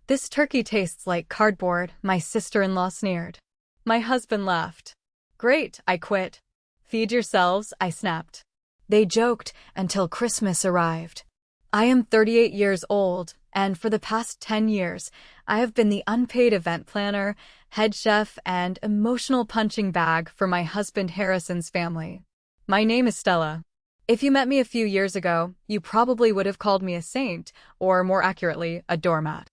"This turkey tastes like cardboard," my sister-in-law sneered. My husband laughed. "Great," I quit. "Feed yourselves," I snapped. They joked until Christmas arrived. I am 38 years old, and for the past 10 years, I have been the unpaid event planner, head chef, and emotional punching bag for my husband Harrison's family. My name is Stella. If you met me a few years ago, you probably would have called me a saint, or more accurately, a doormat.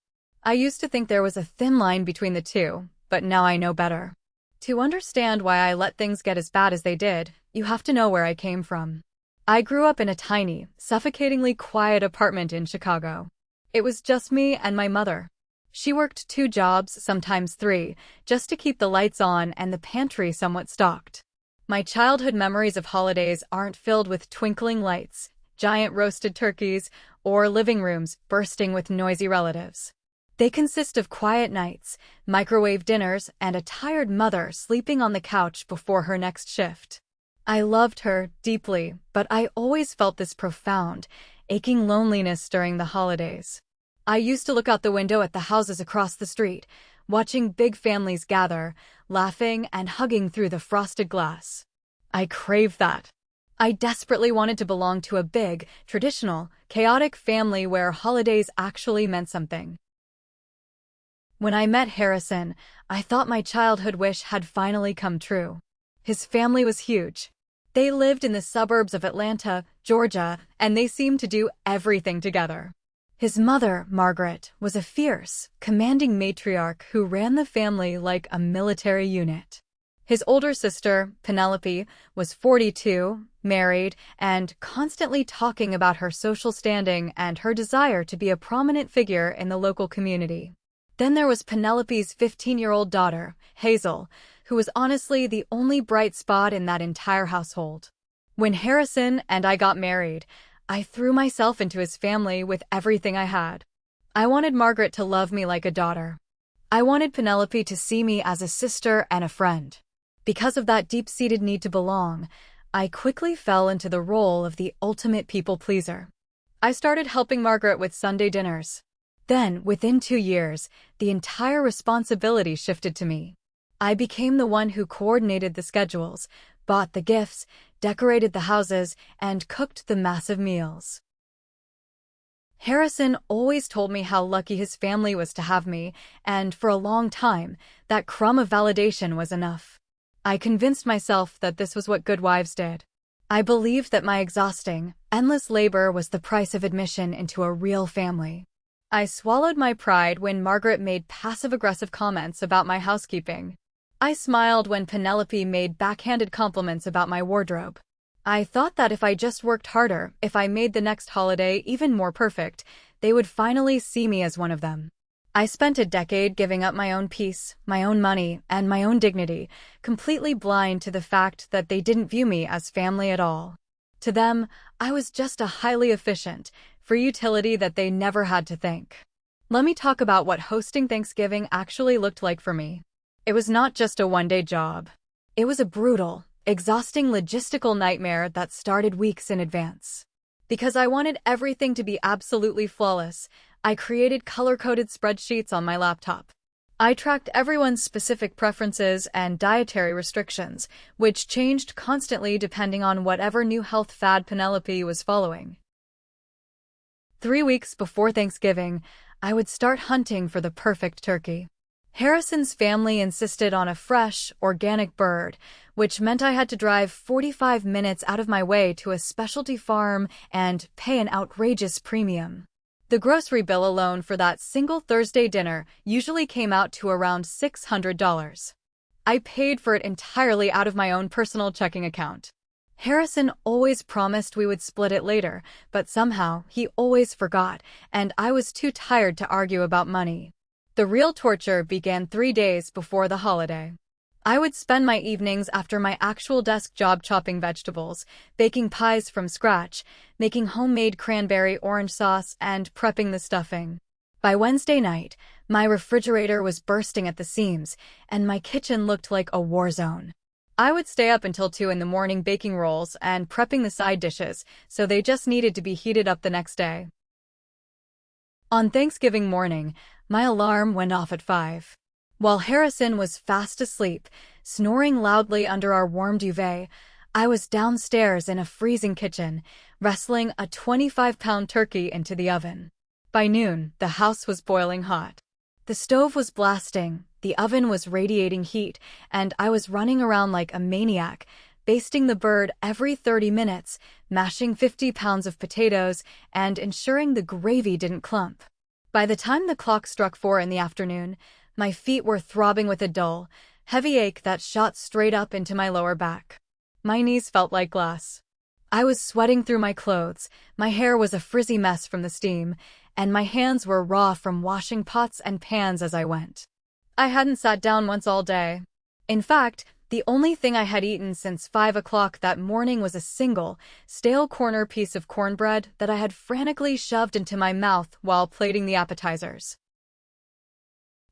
I used to think there was a thin line between the two, but now I know better. To understand why I let things get as bad as they did, you have to know where I came from. I grew up in a tiny, suffocatingly quiet apartment in Chicago. It was just me and my mother. She worked 2 jobs, sometimes 3, just to keep the lights on and the pantry somewhat stocked. My childhood memories of holidays aren't filled with twinkling lights, giant roasted turkeys, or living rooms bursting with noisy relatives. They consist of quiet nights, microwave dinners, and a tired mother sleeping on the couch before her next shift. I loved her deeply, but I always felt this profound, aching loneliness during the holidays. I used to look out the window at the houses across the street, watching big families gather, laughing and hugging through the frosted glass. I craved that. I desperately wanted to belong to a big, traditional, chaotic family where holidays actually meant something. When I met Harrison, I thought my childhood wish had finally come true. His family was huge. They lived in the suburbs of Atlanta, Georgia, and they seemed to do everything together. His mother, Margaret, was a fierce, commanding matriarch who ran the family like a military unit. His older sister, Penelope, was 42, married, and constantly talking about her social standing and her desire to be a prominent figure in the local community. Then there was Penelope's 15-year-old daughter, Hazel, who was honestly the only bright spot in that entire household. When Harrison and I got married, I threw myself into his family with everything I had. I wanted Margaret to love me like a daughter. I wanted Penelope to see me as a sister and a friend. Because of that deep-seated need to belong, I quickly fell into the role of the ultimate people-pleaser. I started helping Margaret with Sunday dinners. Then, within 2 years, the entire responsibility shifted to me. I became the one who coordinated the schedules, bought the gifts, decorated the houses, and cooked the massive meals. Harrison always told me how lucky his family was to have me, and for a long time, that crumb of validation was enough. I convinced myself that this was what good wives did. I believed that my exhausting, endless labor was the price of admission into a real family. I swallowed my pride when Margaret made passive-aggressive comments about my housekeeping. I smiled when Penelope made backhanded compliments about my wardrobe. I thought that if I just worked harder, if I made the next holiday even more perfect, they would finally see me as one of them. I spent a decade giving up my own peace, my own money, and my own dignity, completely blind to the fact that they didn't view me as family at all. To them, I was just a highly efficient, free utility that they never had to think. Let me talk about what hosting Thanksgiving actually looked like for me. It was not just a one-day job. It was a brutal, exhausting logistical nightmare that started weeks in advance. Because I wanted everything to be absolutely flawless, I created color-coded spreadsheets on my laptop. I tracked everyone's specific preferences and dietary restrictions, which changed constantly depending on whatever new health fad Penelope was following. 3 weeks before Thanksgiving, I would start hunting for the perfect turkey. Harrison's family insisted on a fresh, organic bird, which meant I had to drive 45 minutes out of my way to a specialty farm and pay an outrageous premium. The grocery bill alone for that single Thursday dinner usually came out to around $600. I paid for it entirely out of my own personal checking account. Harrison always promised we would split it later, but somehow he always forgot, and I was too tired to argue about money. The real torture began 3 days before the holiday. I would spend my evenings after my actual desk job chopping vegetables, baking pies from scratch, making homemade cranberry orange sauce, and prepping the stuffing. By Wednesday night, my refrigerator was bursting at the seams, and my kitchen looked like a war zone. I would stay up until 2 in the morning baking rolls and prepping the side dishes, so they just needed to be heated up the next day. On Thanksgiving morning, My alarm went off at 5. While Harrison was fast asleep, snoring loudly under our warm duvet, I was downstairs in a freezing kitchen, wrestling a 25-pound turkey into the oven. By noon, the house was boiling hot. The stove was blasting, the oven was radiating heat, and I was running around like a maniac, basting the bird every 30 minutes, mashing 50 pounds of potatoes, and ensuring the gravy didn't clump. By the time the clock struck 4 in the afternoon, my feet were throbbing with a dull, heavy ache that shot straight up into my lower back. My knees felt like glass. I was sweating through my clothes, my hair was a frizzy mess from the steam, and my hands were raw from washing pots and pans as I went. I hadn't sat down once all day. In fact, the only thing I had eaten since 5 o'clock that morning was a single, stale corner piece of cornbread that I had frantically shoved into my mouth while plating the appetizers.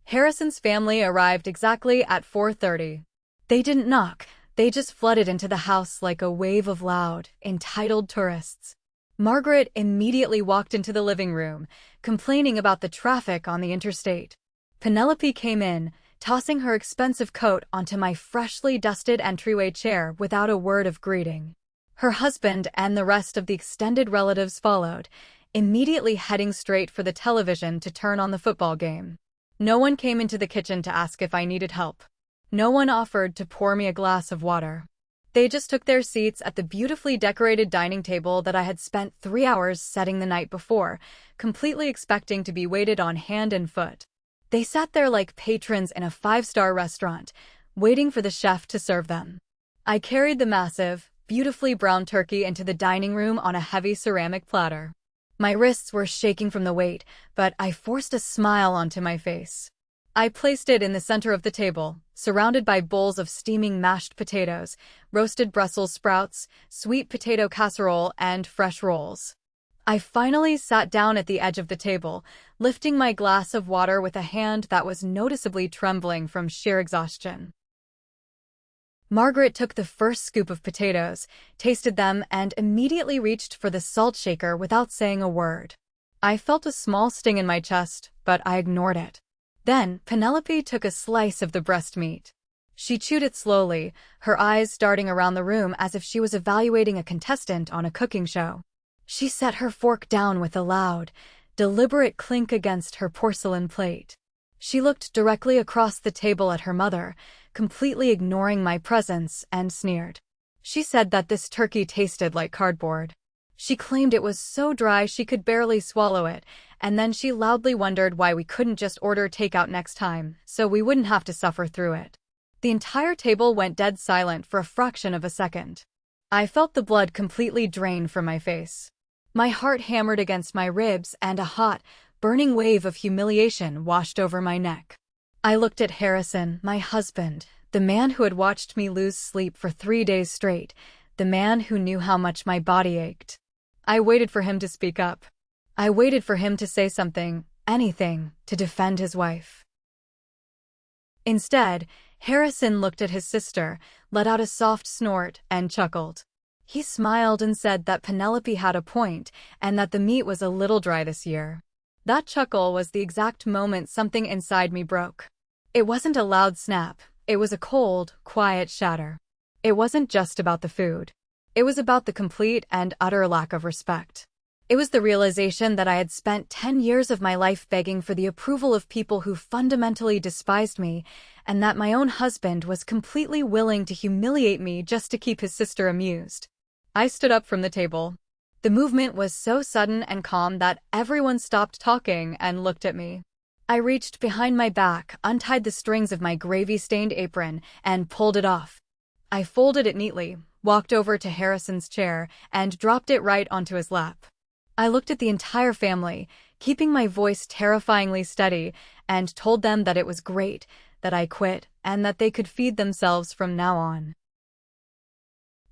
Harrison's family arrived exactly at 4:30. They didn't knock, they just flooded into the house like a wave of loud, entitled tourists. Margaret immediately walked into the living room, complaining about the traffic on the interstate. Penelope came in, tossing her expensive coat onto my freshly dusted entryway chair without a word of greeting. Her husband and the rest of the extended relatives followed, immediately heading straight for the television to turn on the football game. No one came into the kitchen to ask if I needed help. No one offered to pour me a glass of water. They just took their seats at the beautifully decorated dining table that I had spent 3 hours setting the night before, completely expecting to be waited on hand and foot. They sat there like patrons in a 5-star restaurant, waiting for the chef to serve them. I carried the massive, beautifully browned turkey into the dining room on a heavy ceramic platter. My wrists were shaking from the weight, but I forced a smile onto my face. I placed it in the center of the table, surrounded by bowls of steaming mashed potatoes, roasted Brussels sprouts, sweet potato casserole, and fresh rolls. I finally sat down at the edge of the table, lifting my glass of water with a hand that was noticeably trembling from sheer exhaustion. Margaret took the first scoop of potatoes, tasted them, and immediately reached for the salt shaker without saying a word. I felt a small sting in my chest, but I ignored it. Then, Penelope took a slice of the breast meat. She chewed it slowly, her eyes darting around the room as if she was evaluating a contestant on a cooking show. She set her fork down with a loud, deliberate clink against her porcelain plate. She looked directly across the table at her mother, completely ignoring my presence, and sneered. She said that this turkey tasted like cardboard. She claimed it was so dry she could barely swallow it, and then she loudly wondered why we couldn't just order takeout next time, so we wouldn't have to suffer through it. The entire table went dead silent for a fraction of a second. I felt the blood completely drain from my face. My heart hammered against my ribs, and a hot, burning wave of humiliation washed over my neck. I looked at Harrison, my husband, the man who had watched me lose sleep for 3 days straight, the man who knew how much my body ached. I waited for him to speak up. I waited for him to say something, anything, to defend his wife. Instead, Harrison looked at his sister, let out a soft snort, and chuckled. He smiled and said that Penelope had a point, and that the meat was a little dry this year. That chuckle was the exact moment something inside me broke. It wasn't a loud snap, it was a cold, quiet shatter. It wasn't just about the food. It was about the complete and utter lack of respect. It was the realization that I had spent 10 years of my life begging for the approval of people who fundamentally despised me, and that my own husband was completely willing to humiliate me just to keep his sister amused. I stood up from the table. The movement was so sudden and calm that everyone stopped talking and looked at me. I reached behind my back, untied the strings of my gravy-stained apron, and pulled it off. I folded it neatly, walked over to Harrison's chair, and dropped it right onto his lap. I looked at the entire family, keeping my voice terrifyingly steady, and told them that it was great, that I quit, and that they could feed themselves from now on.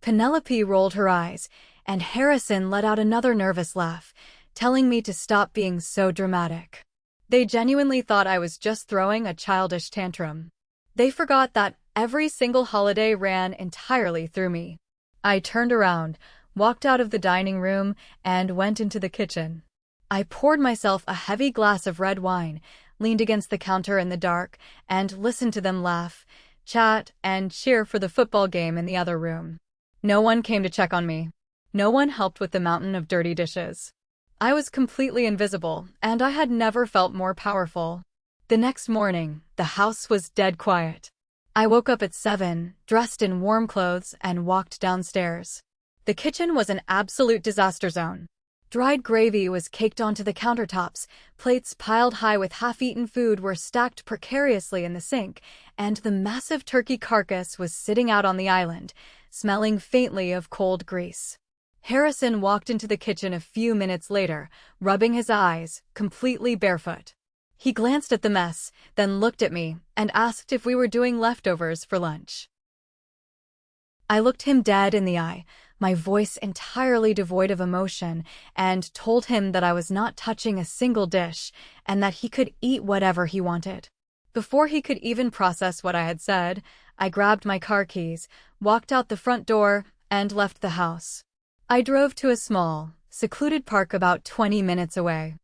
Penelope rolled her eyes, and Harrison let out another nervous laugh, telling me to stop being so dramatic. They genuinely thought I was just throwing a childish tantrum. They forgot that every single holiday ran entirely through me. I turned around, walked out of the dining room, and went into the kitchen. I poured myself a heavy glass of red wine, leaned against the counter in the dark, and listened to them laugh, chat, and cheer for the football game in the other room. No one came to check on me. No one helped with the mountain of dirty dishes. I was completely invisible, and I had never felt more powerful. The next morning, the house was dead quiet. I woke up at 7, dressed in warm clothes, and walked downstairs. The kitchen was an absolute disaster zone. Dried gravy was caked onto the countertops, plates piled high with half-eaten food were stacked precariously in the sink, and the massive turkey carcass was sitting out on the island, smelling faintly of cold grease. Harrison walked into the kitchen a few minutes later, rubbing his eyes, completely barefoot. He glanced at the mess, then looked at me, and asked if we were doing leftovers for lunch. I looked him dead in the eye, my voice entirely devoid of emotion, and told him that I was not touching a single dish, and that he could eat whatever he wanted. Before he could even process what I had said, I grabbed my car keys, walked out the front door, and left the house. I drove to a small, secluded park about 20 minutes away.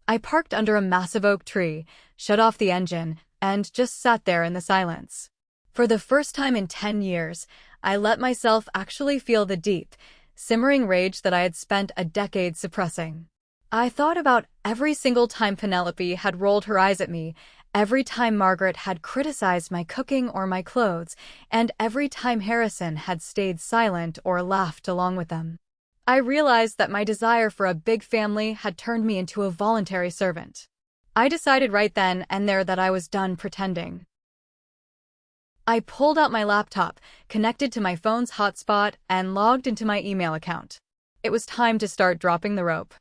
I parked under a massive oak tree, shut off the engine, and just sat there in the silence. For the first time in 10 years, I let myself actually feel the deep, simmering rage that I had spent a decade suppressing. I thought about every single time Penelope had rolled her eyes at me, every time Margaret had criticized my cooking or my clothes, and every time Harrison had stayed silent or laughed along with them. I realized that my desire for a big family had turned me into a voluntary servant. I decided right then and there that I was done pretending. I pulled out my laptop, connected to my phone's hotspot, and logged into my email account. It was time to start dropping the rope.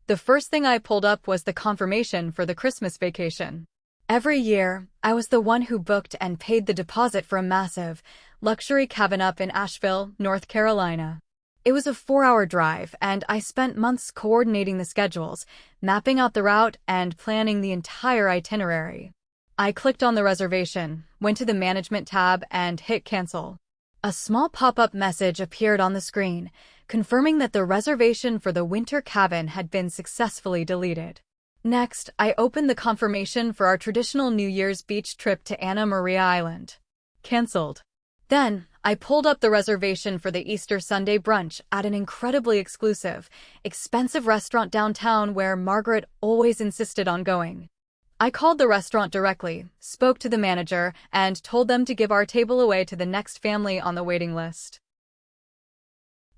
The first thing I pulled up was the confirmation for the Christmas vacation. Every year, I was the one who booked and paid the deposit for a massive, luxury cabin up in Asheville, North Carolina. It was a 4-hour drive, and I spent months coordinating the schedules, mapping out the route, and planning the entire itinerary. I clicked on the reservation, went to the management tab, and hit cancel. A small pop-up message appeared on the screen, confirming that the reservation for the winter cabin had been successfully deleted. Next, I opened the confirmation for our traditional New Year's beach trip to Anna Maria Island. Cancelled. Then, I pulled up the reservation for the Easter Sunday brunch at an incredibly exclusive, expensive restaurant downtown where Margaret always insisted on going. I called the restaurant directly, spoke to the manager, and told them to give our table away to the next family on the waiting list.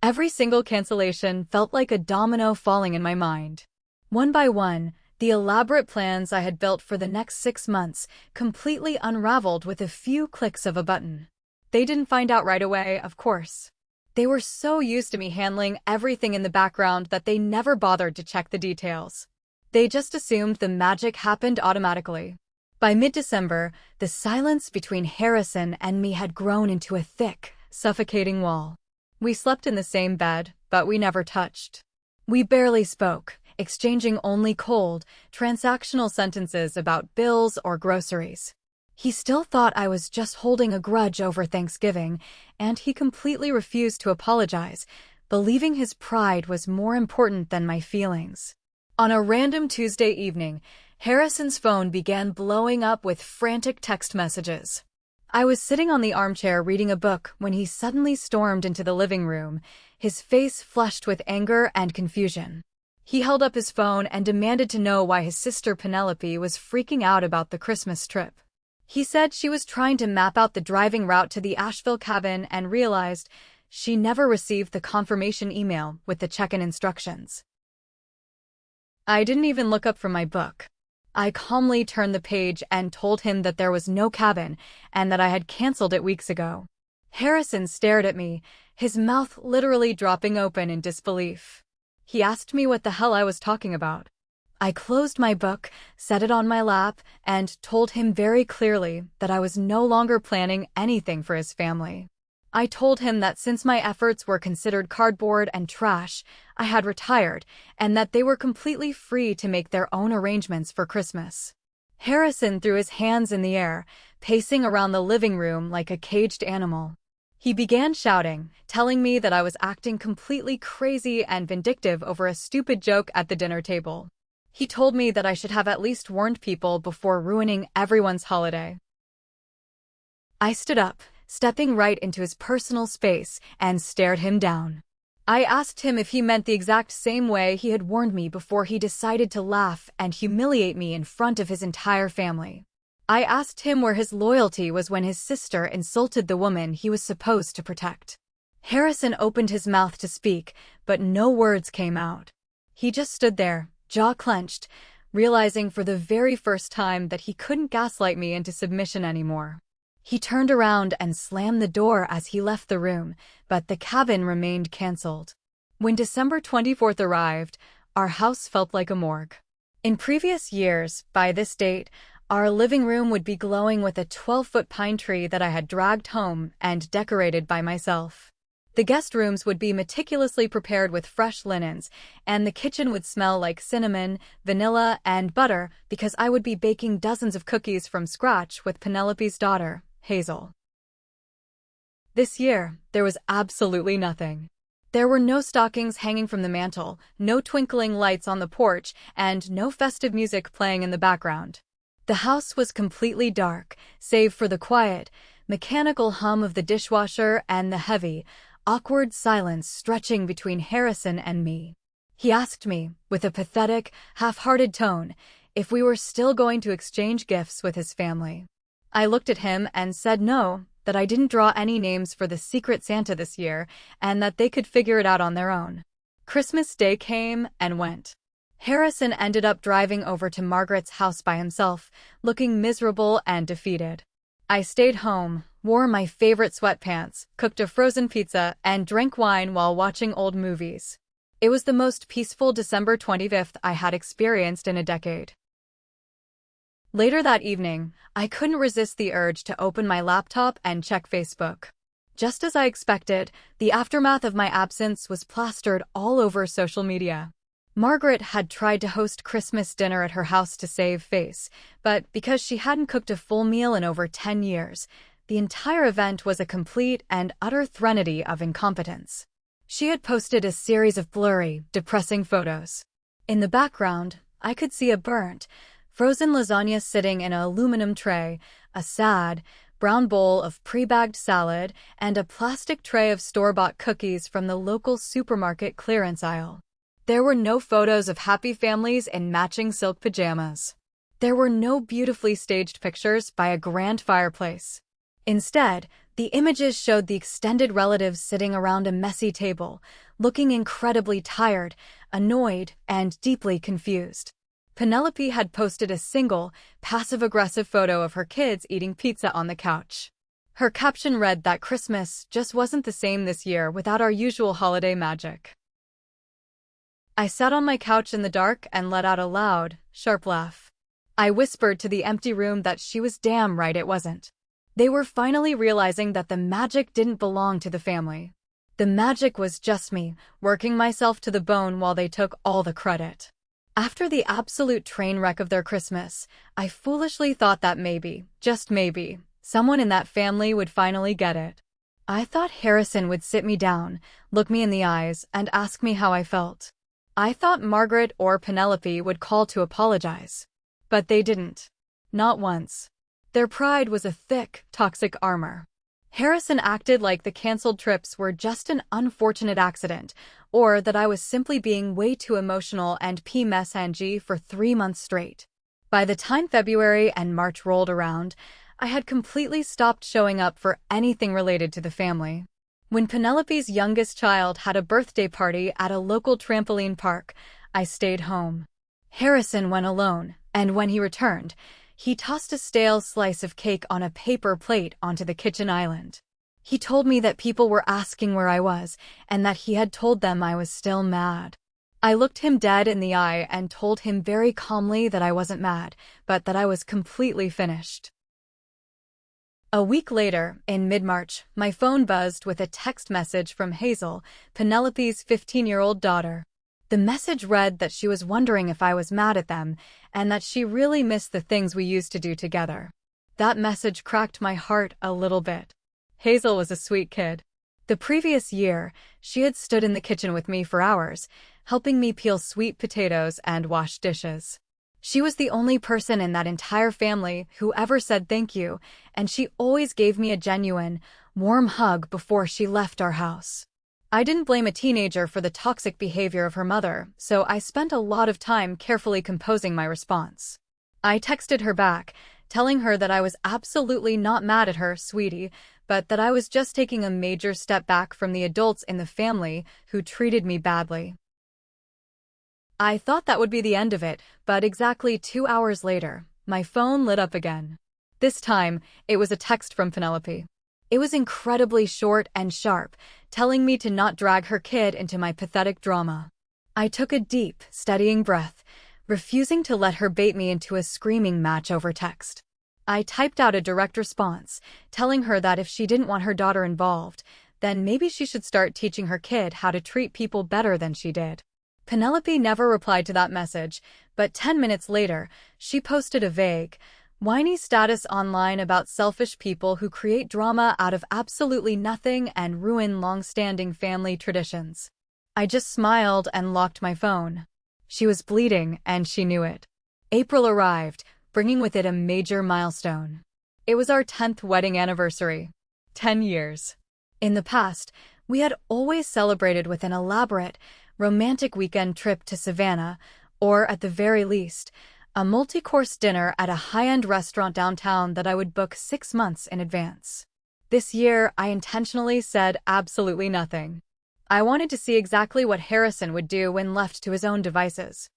Every single cancellation felt like a domino falling in my mind. One by one, the elaborate plans I had built for the next 6 months completely unraveled with a few clicks of a button. They didn't find out right away, of course. They were so used to me handling everything in the background that they never bothered to check the details. They just assumed the magic happened automatically. By mid-December, the silence between Harrison and me had grown into a thick, suffocating wall. We slept in the same bed, but we never touched. We barely spoke, exchanging only cold, transactional sentences about bills or groceries. He still thought I was just holding a grudge over Thanksgiving, and he completely refused to apologize, believing his pride was more important than my feelings. On a random Tuesday evening, Harrison's phone began blowing up with frantic text messages. I was sitting on the armchair reading a book when he suddenly stormed into the living room, his face flushed with anger and confusion. He held up his phone and demanded to know why his sister Penelope was freaking out about the Christmas trip. He said she was trying to map out the driving route to the Asheville cabin and realized she never received the confirmation email with the check-in instructions. I didn't even look up from my book. I calmly turned the page and told him that there was no cabin and that I had canceled it weeks ago. Harrison stared at me, his mouth literally dropping open in disbelief. He asked me what the hell I was talking about. I closed my book, set it on my lap, and told him very clearly that I was no longer planning anything for his family. I told him that since my efforts were considered cardboard and trash, I had retired, and that they were completely free to make their own arrangements for Christmas. Harrison threw his hands in the air, pacing around the living room like a caged animal. He began shouting, telling me that I was acting completely crazy and vindictive over a stupid joke at the dinner table. He told me that I should have at least warned people before ruining everyone's holiday. I stood up, stepping right into his personal space, and stared him down. I asked him if he meant the exact same way he had warned me before he decided to laugh and humiliate me in front of his entire family. I asked him where his loyalty was when his sister insulted the woman he was supposed to protect. Harrison opened his mouth to speak, but no words came out. He just stood there, jaw clenched, realizing for the very first time that he couldn't gaslight me into submission anymore. He turned around and slammed the door as he left the room, but the cabin remained canceled. When December 24th arrived, our house felt like a morgue. In previous years, by this date, our living room would be glowing with a 12-foot pine tree that I had dragged home and decorated by myself. The guest rooms would be meticulously prepared with fresh linens, and the kitchen would smell like cinnamon, vanilla, and butter because I would be baking dozens of cookies from scratch with Penelope's daughter, Hazel. This year, there was absolutely nothing. There were no stockings hanging from the mantel, no twinkling lights on the porch, and no festive music playing in the background. The house was completely dark, save for the quiet, mechanical hum of the dishwasher and the heavy, awkward silence stretching between Harrison and me. He asked me, with a pathetic, half-hearted tone, if we were still going to exchange gifts with his family. I looked at him and said no, that I didn't draw any names for the Secret Santa this year, and that they could figure it out on their own. Christmas Day came and went. Harrison ended up driving over to Margaret's house by himself, looking miserable and defeated. I stayed home, wore my favorite sweatpants, cooked a frozen pizza, and drank wine while watching old movies. It was the most peaceful December 25th I had experienced in a decade. Later that evening, I couldn't resist the urge to open my laptop and check Facebook. Just as I expected, the aftermath of my absence was plastered all over social media. Margaret had tried to host Christmas dinner at her house to save face, but because she hadn't cooked a full meal in over 10 years, the entire event was a complete and utter threnody of incompetence. She had posted a series of blurry, depressing photos. In the background, I could see a burnt, frozen lasagna sitting in an aluminum tray, a sad, brown bowl of pre-bagged salad, and a plastic tray of store-bought cookies from the local supermarket clearance aisle. There were no photos of happy families in matching silk pajamas. There were no beautifully staged pictures by a grand fireplace. Instead, the images showed the extended relatives sitting around a messy table, looking incredibly tired, annoyed, and deeply confused. Penelope had posted a single, passive-aggressive photo of her kids eating pizza on the couch. Her caption read that Christmas just wasn't the same this year without our usual holiday magic. I sat on my couch in the dark and let out a loud, sharp laugh. I whispered to the empty room that she was damn right it wasn't. They were finally realizing that the magic didn't belong to the family. The magic was just me, working myself to the bone while they took all the credit. After the absolute train wreck of their Christmas, I foolishly thought that maybe, just maybe, someone in that family would finally get it. I thought Harrison would sit me down, look me in the eyes, and ask me how I felt. I thought Margaret or Penelope would call to apologize. But they didn't. Not once. Their pride was a thick, toxic armor. Harrison acted like the canceled trips were just an unfortunate accident, or that I was simply being way too emotional and PMSNG for 3 months straight. By the time February and March rolled around, I had completely stopped showing up for anything related to the family. When Penelope's youngest child had a birthday party at a local trampoline park, I stayed home. Harrison went alone, and when he returned, he tossed a stale slice of cake on a paper plate onto the kitchen island. He told me that people were asking where I was, and that he had told them I was still mad. I looked him dead in the eye and told him very calmly that I wasn't mad, but that I was completely finished. A week later, in mid-March, my phone buzzed with a text message from Hazel, Penelope's 15-year-old daughter. The message read that she was wondering if I was mad at them, and that she really missed the things we used to do together. That message cracked my heart a little bit. Hazel was a sweet kid. The previous year, she had stood in the kitchen with me for hours, helping me peel sweet potatoes and wash dishes. She was the only person in that entire family who ever said thank you, and she always gave me a genuine, warm hug before she left our house. I didn't blame a teenager for the toxic behavior of her mother, so I spent a lot of time carefully composing my response. I texted her back, telling her that I was absolutely not mad at her, sweetie, but that I was just taking a major step back from the adults in the family who treated me badly. I thought that would be the end of it, but exactly 2 hours later, my phone lit up again. This time, it was a text from Penelope. It was incredibly short and sharp, telling me to not drag her kid into my pathetic drama. I took a deep, steadying breath, refusing to let her bait me into a screaming match over text. I typed out a direct response, telling her that if she didn't want her daughter involved, then maybe she should start teaching her kid how to treat people better than she did. Penelope never replied to that message, but 10 minutes later, she posted a vague, whiny status online about selfish people who create drama out of absolutely nothing and ruin long-standing family traditions. I just smiled and locked my phone. She was bleeding, and she knew it. April arrived, bringing with it a major milestone. It was our 10th wedding anniversary. 10 years. In the past, we had always celebrated with an elaborate, romantic weekend trip to Savannah, or at the very least, a multi-course dinner at a high-end restaurant downtown that I would book 6 months in advance. This year, I intentionally said absolutely nothing. I wanted to see exactly what Harrison would do when left to his own devices.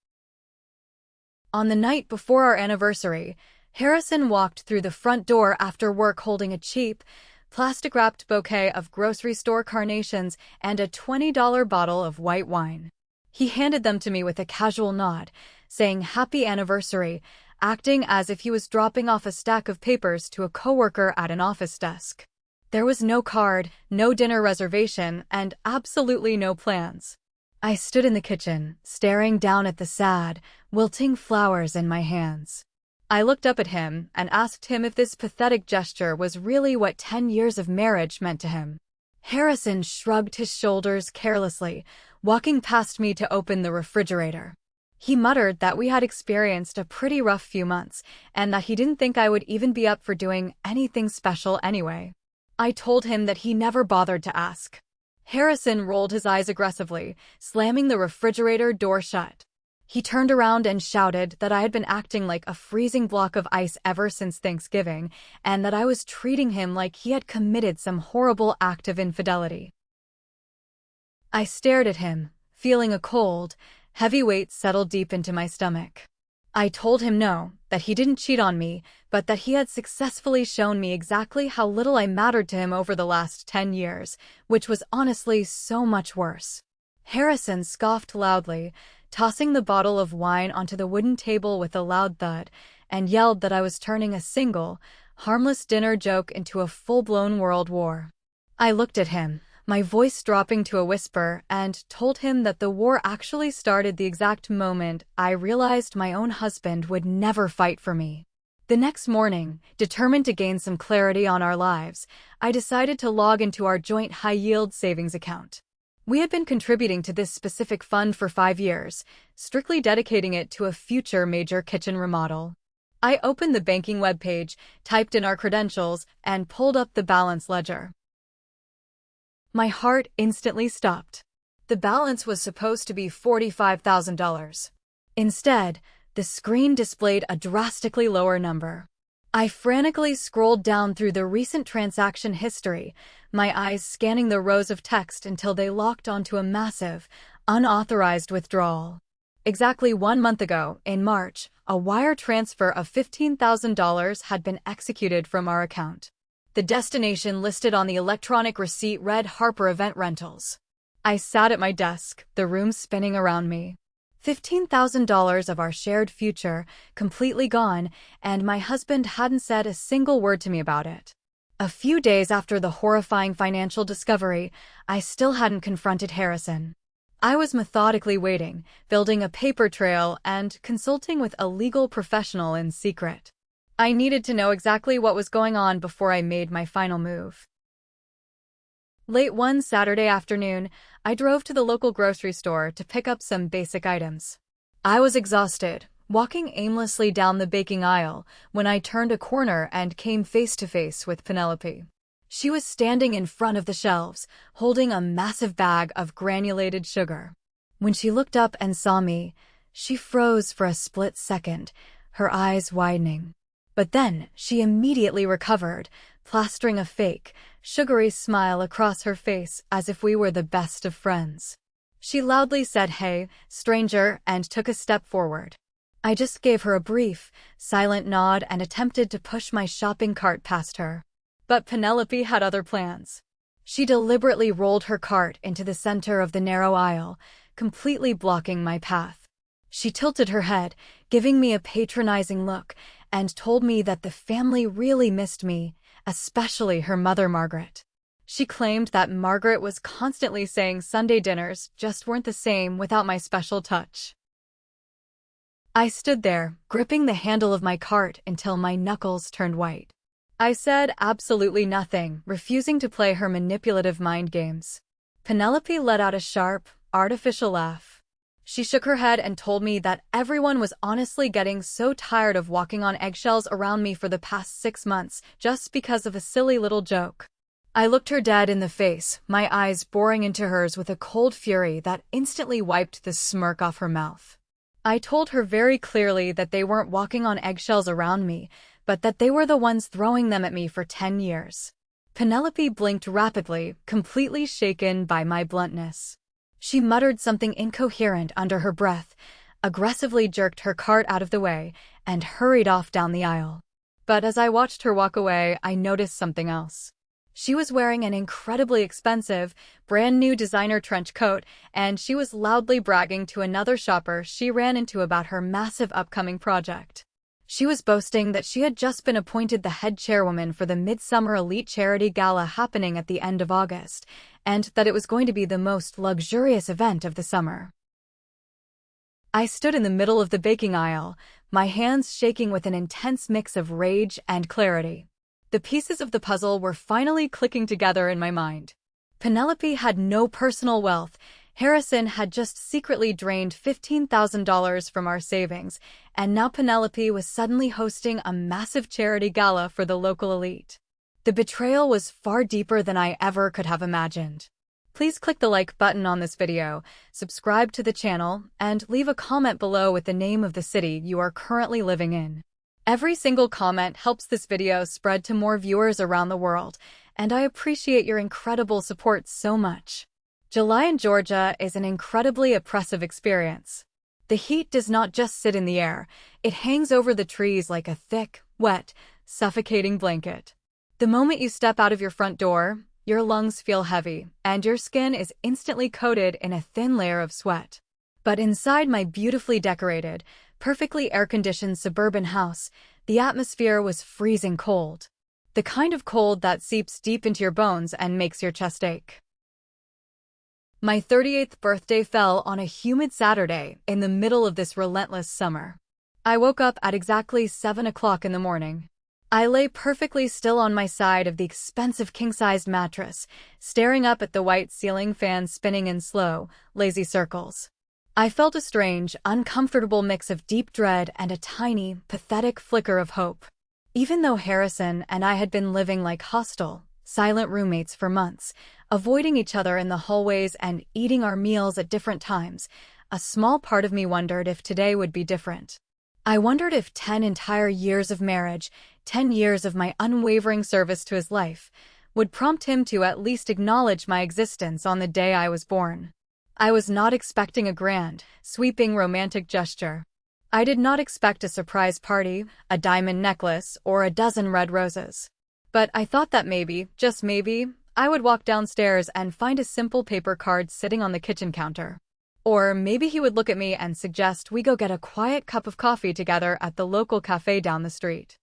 On the night before our anniversary, Harrison walked through the front door after work holding a cheap, plastic-wrapped bouquet of grocery store carnations and a $20 bottle of white wine. He handed them to me with a casual nod, saying "Happy Anniversary," acting as if he was dropping off a stack of papers to a coworker at an office desk. There was no card, no dinner reservation, and absolutely no plans. I stood in the kitchen, staring down at the sad, wilting flowers in my hands. I looked up at him and asked him if this pathetic gesture was really what 10 years of marriage meant to him. Harrison shrugged his shoulders carelessly, walking past me to open the refrigerator. He muttered that we had experienced a pretty rough few months, and that he didn't think I would even be up for doing anything special anyway. I told him that he never bothered to ask. Harrison rolled his eyes aggressively, slamming the refrigerator door shut. He turned around and shouted that I had been acting like a freezing block of ice ever since Thanksgiving, and that I was treating him like he had committed some horrible act of infidelity. I stared at him, feeling a cold, heavy weight settle deep into my stomach. I told him no, that he didn't cheat on me, but that he had successfully shown me exactly how little I mattered to him over the last 10 years, which was honestly so much worse. Harrison scoffed loudly, tossing the bottle of wine onto the wooden table with a loud thud, and yelled that I was turning a single, harmless dinner joke into a full-blown world war. I looked at him, my voice dropping to a whisper, and told him that the war actually started the exact moment I realized my own husband would never fight for me. The next morning, determined to gain some clarity on our lives, I decided to log into our joint high-yield savings account. We had been contributing to this specific fund for 5 years, strictly dedicating it to a future major kitchen remodel. I opened the banking webpage, typed in our credentials, and pulled up the balance ledger. My heart instantly stopped. The balance was supposed to be $45,000. Instead, the screen displayed a drastically lower number. I frantically scrolled down through the recent transaction history, my eyes scanning the rows of text until they locked onto a massive, unauthorized withdrawal. Exactly 1 month ago, in March, a wire transfer of $15,000 had been executed from our account. The destination listed on the electronic receipt read Harper Event Rentals. I sat at my desk, the room spinning around me. $15,000 of our shared future, completely gone, and my husband hadn't said a single word to me about it. A few days after the horrifying financial discovery, I still hadn't confronted Harrison. I was methodically waiting, building a paper trail and consulting with a legal professional in secret. I needed to know exactly what was going on before I made my final move. Late one Saturday afternoon, I drove to the local grocery store to pick up some basic items. I was exhausted, walking aimlessly down the baking aisle when I turned a corner and came face to face with Penelope. She was standing in front of the shelves, holding a massive bag of granulated sugar. When she looked up and saw me, she froze for a split second, her eyes widening. But then she immediately recovered, plastering a fake, sugary smile across her face as if we were the best of friends. She loudly said, "Hey, stranger," and took a step forward. I just gave her a brief, silent nod and attempted to push my shopping cart past her. But Penelope had other plans. She deliberately rolled her cart into the center of the narrow aisle, completely blocking my path. She tilted her head, giving me a patronizing look, and told me that the family really missed me, especially her mother, Margaret. She claimed that Margaret was constantly saying Sunday dinners just weren't the same without my special touch. I stood there, gripping the handle of my cart until my knuckles turned white. I said absolutely nothing, refusing to play her manipulative mind games. Penelope let out a sharp, artificial laugh. She shook her head and told me that everyone was honestly getting so tired of walking on eggshells around me for the past 6 months just because of a silly little joke. I looked her dead in the face, my eyes boring into hers with a cold fury that instantly wiped the smirk off her mouth. I told her very clearly that they weren't walking on eggshells around me, but that they were the ones throwing them at me for 10 years. Penelope blinked rapidly, completely shaken by my bluntness. She muttered something incoherent under her breath, aggressively jerked her cart out of the way, and hurried off down the aisle. But as I watched her walk away, I noticed something else. She was wearing an incredibly expensive, brand-new designer trench coat, and she was loudly bragging to another shopper she ran into about her massive upcoming project. She was boasting that she had just been appointed the head chairwoman for the Midsummer Elite Charity Gala happening at the end of August, and that it was going to be the most luxurious event of the summer. I stood in the middle of the baking aisle, my hands shaking with an intense mix of rage and clarity. The pieces of the puzzle were finally clicking together in my mind. Penelope had no personal wealth. Harrison had just secretly drained $15,000 from our savings, and now Penelope was suddenly hosting a massive charity gala for the local elite. The betrayal was far deeper than I ever could have imagined. Please click the like button on this video, subscribe to the channel, and leave a comment below with the name of the city you are currently living in. Every single comment helps this video spread to more viewers around the world, and I appreciate your incredible support so much. July in Georgia is an incredibly oppressive experience. The heat does not just sit in the air, it hangs over the trees like a thick, wet, suffocating blanket. The moment you step out of your front door, your lungs feel heavy, and your skin is instantly coated in a thin layer of sweat. But inside my beautifully decorated, perfectly air-conditioned suburban house, the atmosphere was freezing cold. The kind of cold that seeps deep into your bones and makes your chest ache. My 38th birthday fell on a humid Saturday in the middle of this relentless summer. I woke up at exactly 7 o'clock in the morning. I lay perfectly still on my side of the expensive king-sized mattress, staring up at the white ceiling fan spinning in slow, lazy circles. I felt a strange, uncomfortable mix of deep dread and a tiny, pathetic flicker of hope. Even though Harrison and I had been living like hostile, silent roommates for months, avoiding each other in the hallways and eating our meals at different times, a small part of me wondered if today would be different. I wondered if 10 entire years of marriage, 10 years of my unwavering service to his life, would prompt him to at least acknowledge my existence on the day I was born. I was not expecting a grand, sweeping romantic gesture. I did not expect a surprise party, a diamond necklace, or a dozen red roses. But I thought that maybe, just maybe, I would walk downstairs and find a simple paper card sitting on the kitchen counter. Or maybe he would look at me and suggest we go get a quiet cup of coffee together at the local cafe down the street.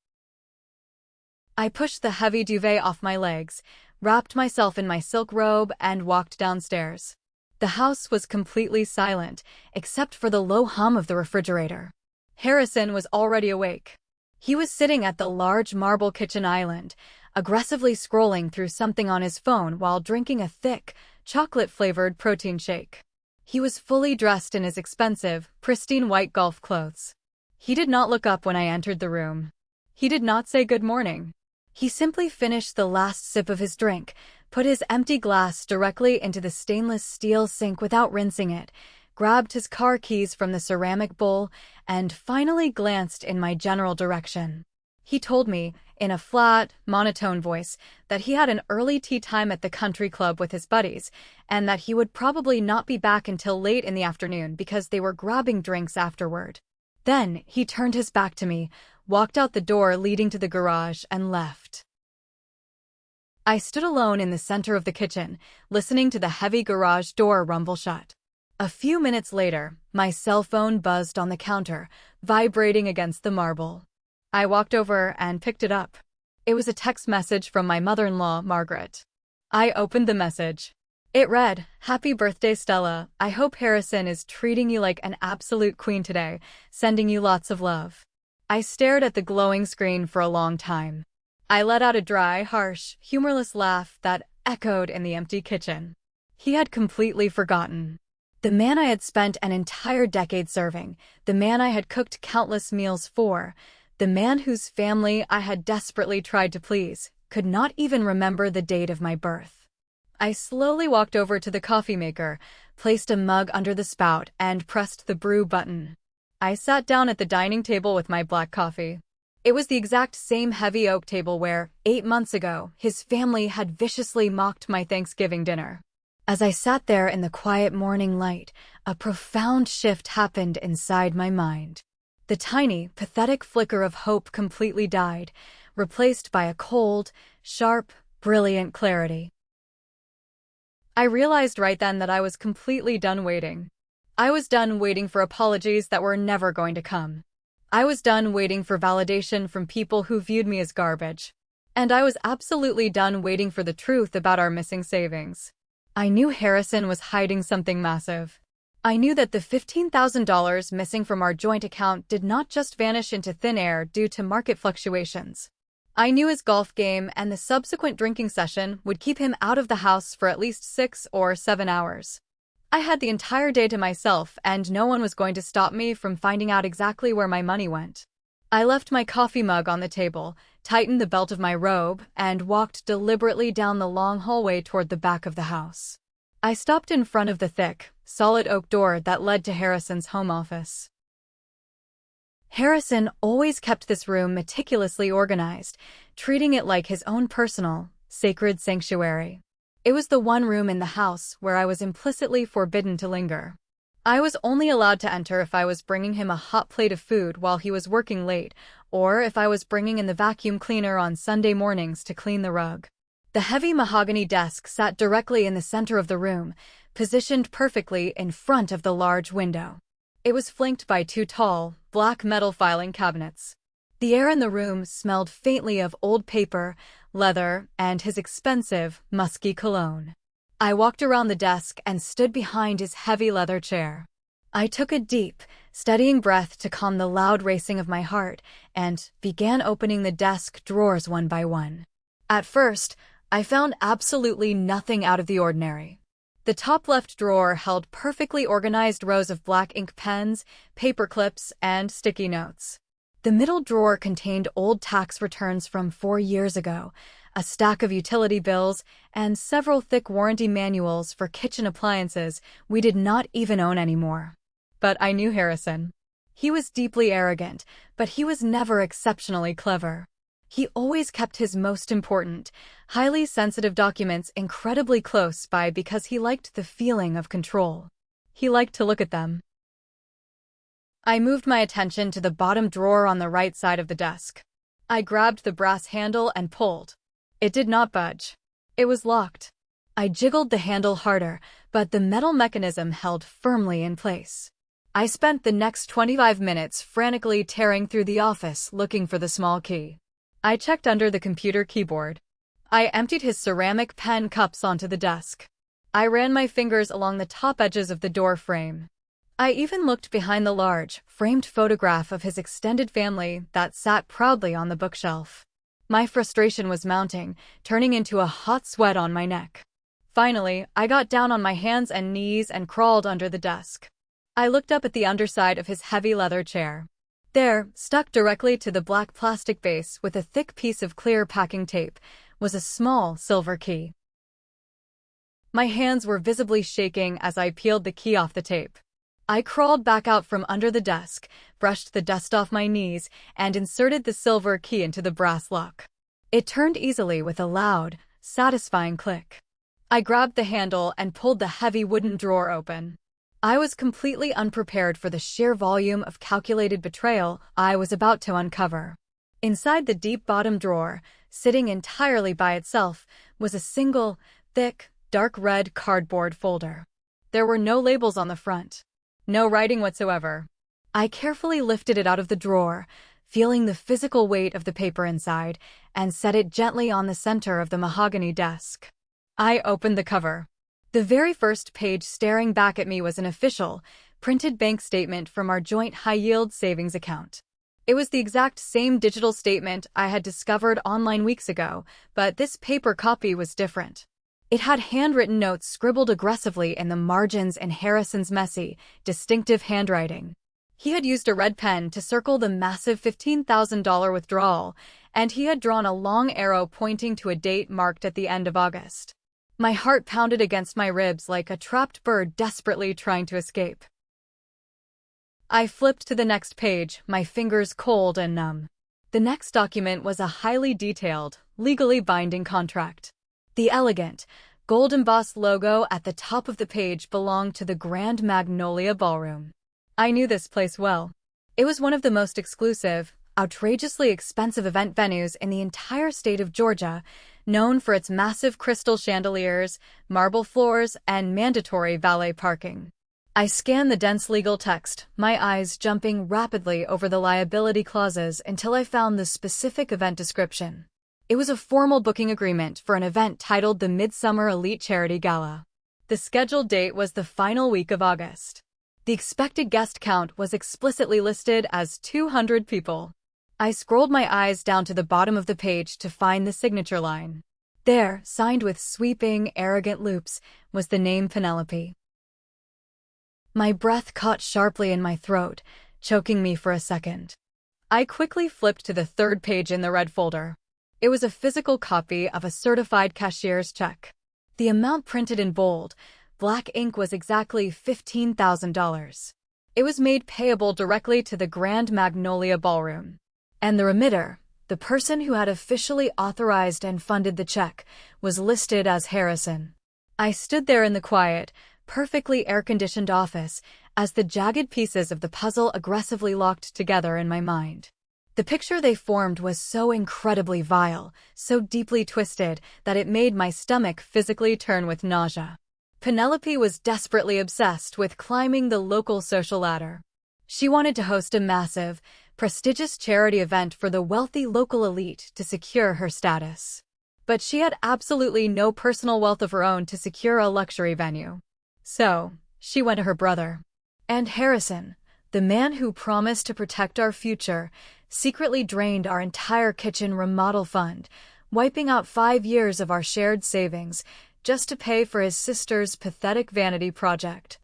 I pushed the heavy duvet off my legs, wrapped myself in my silk robe, and walked downstairs. The house was completely silent, except for the low hum of the refrigerator. Harrison was already awake. He was sitting at the large marble kitchen island, aggressively scrolling through something on his phone while drinking a thick, chocolate-flavored protein shake. He was fully dressed in his expensive, pristine white golf clothes. He did not look up when I entered the room. He did not say good morning. He simply finished the last sip of his drink, put his empty glass directly into the stainless steel sink without rinsing it, grabbed his car keys from the ceramic bowl, and finally glanced in my general direction. He told me, in a flat, monotone voice, that he had an early tea time at the country club with his buddies, and that he would probably not be back until late in the afternoon because they were grabbing drinks afterward. Then, he turned his back to me, walked out the door leading to the garage, and left. I stood alone in the center of the kitchen, listening to the heavy garage door rumble shut. A few minutes later, my cell phone buzzed on the counter, vibrating against the marble. I walked over and picked it up. It was a text message from my mother-in-law, Margaret. I opened the message. It read, "Happy birthday, Stella. I hope Harrison is treating you like an absolute queen today, sending you lots of love." I stared at the glowing screen for a long time. I let out a dry, harsh, humorless laugh that echoed in the empty kitchen. He had completely forgotten. The man I had spent an entire decade serving, the man I had cooked countless meals for, the man whose family I had desperately tried to please, could not even remember the date of my birth. I slowly walked over to the coffee maker, placed a mug under the spout, and pressed the brew button. I sat down at the dining table with my black coffee. It was the exact same heavy oak table where, 8 months ago, his family had viciously mocked my Thanksgiving dinner. As I sat there in the quiet morning light, a profound shift happened inside my mind. The tiny, pathetic flicker of hope completely died, replaced by a cold, sharp, brilliant clarity. I realized right then that I was completely done waiting. I was done waiting for apologies that were never going to come. I was done waiting for validation from people who viewed me as garbage. And I was absolutely done waiting for the truth about our missing savings. I knew Harrison was hiding something massive. I knew that the $15,000 missing from our joint account did not just vanish into thin air due to market fluctuations. I knew his golf game and the subsequent drinking session would keep him out of the house for at least 6 or 7 hours. I had the entire day to myself, and no one was going to stop me from finding out exactly where my money went. I left my coffee mug on the table, tightened the belt of my robe, and walked deliberately down the long hallway toward the back of the house. I stopped in front of the thick, solid oak door that led to Harrison's home office. Harrison always kept this room meticulously organized, treating it like his own personal, sacred sanctuary. It was the one room in the house where I was implicitly forbidden to linger. I was only allowed to enter if I was bringing him a hot plate of food while he was working late, or if I was bringing in the vacuum cleaner on Sunday mornings to clean the rug. The heavy mahogany desk sat directly in the center of the room, positioned perfectly in front of the large window. It was flanked by 2 tall, black metal filing cabinets. The air in the room smelled faintly of old paper, leather, and his expensive, musky cologne. I walked around the desk and stood behind his heavy leather chair. I took a deep, steadying breath to calm the loud racing of my heart and began opening the desk drawers one by one. At first, I found absolutely nothing out of the ordinary. The top left drawer held perfectly organized rows of black ink pens, paper clips, and sticky notes. The middle drawer contained old tax returns from 4 years ago, a stack of utility bills, and several thick warranty manuals for kitchen appliances we did not even own anymore. But I knew Harrison. He was deeply arrogant, but he was never exceptionally clever. He always kept his most important, highly sensitive documents incredibly close by because he liked the feeling of control. He liked to look at them. I moved my attention to the bottom drawer on the right side of the desk. I grabbed the brass handle and pulled. It did not budge. It was locked. I jiggled the handle harder, but the metal mechanism held firmly in place. I spent the next 25 minutes frantically tearing through the office looking for the small key. I checked under the computer keyboard. I emptied his ceramic pen cups onto the desk. I ran my fingers along the top edges of the door frame. I even looked behind the large, framed photograph of his extended family that sat proudly on the bookshelf. My frustration was mounting, turning into a hot sweat on my neck. Finally, I got down on my hands and knees and crawled under the desk. I looked up at the underside of his heavy leather chair. There, stuck directly to the black plastic base with a thick piece of clear packing tape, was a small silver key. My hands were visibly shaking as I peeled the key off the tape. I crawled back out from under the desk, brushed the dust off my knees, and inserted the silver key into the brass lock. It turned easily with a loud, satisfying click. I grabbed the handle and pulled the heavy wooden drawer open. I was completely unprepared for the sheer volume of calculated betrayal I was about to uncover. Inside the deep bottom drawer, sitting entirely by itself, was a single, thick, dark red cardboard folder. There were no labels on the front. No writing whatsoever. I carefully lifted it out of the drawer, feeling the physical weight of the paper inside, and set it gently on the center of the mahogany desk. I opened the cover. The very first page staring back at me was an official, printed bank statement from our joint high-yield savings account. It was the exact same digital statement I had discovered online weeks ago, but this paper copy was different. It had handwritten notes scribbled aggressively in the margins in Harrison's messy, distinctive handwriting. He had used a red pen to circle the massive $15,000 withdrawal, and he had drawn a long arrow pointing to a date marked at the end of August. My heart pounded against my ribs like a trapped bird desperately trying to escape. I flipped to the next page, my fingers cold and numb. The next document was a highly detailed, legally binding contract. The elegant, gold-embossed logo at the top of the page belonged to the Grand Magnolia Ballroom. I knew this place well. It was one of the most exclusive, outrageously expensive event venues in the entire state of Georgia, known for its massive crystal chandeliers, marble floors, and mandatory valet parking. I scanned the dense legal text, my eyes jumping rapidly over the liability clauses until I found the specific event description. It was a formal booking agreement for an event titled the Midsummer Elite Charity Gala. The scheduled date was the final week of August. The expected guest count was explicitly listed as 200 people. I scrolled my eyes down to the bottom of the page to find the signature line. There, signed with sweeping, arrogant loops, was the name Penelope. My breath caught sharply in my throat, choking me for a second. I quickly flipped to the third page in the red folder. It was a physical copy of a certified cashier's check. The amount printed in bold, black ink was exactly $15,000. It was made payable directly to the Grand Magnolia Ballroom. And the remitter, the person who had officially authorized and funded the check, was listed as Harrison. I stood there in the quiet, perfectly air-conditioned office as the jagged pieces of the puzzle aggressively locked together in my mind. The picture they formed was so incredibly vile, so deeply twisted, that it made my stomach physically turn with nausea. Penelope was desperately obsessed with climbing the local social ladder. She wanted to host a massive, prestigious charity event for the wealthy local elite to secure her status. But she had absolutely no personal wealth of her own to secure a luxury venue. So, she went to her brother. And Harrison, the man who promised to protect our future, secretly drained our entire kitchen remodel fund, wiping out 5 years of our shared savings just to pay for his sister's pathetic vanity project.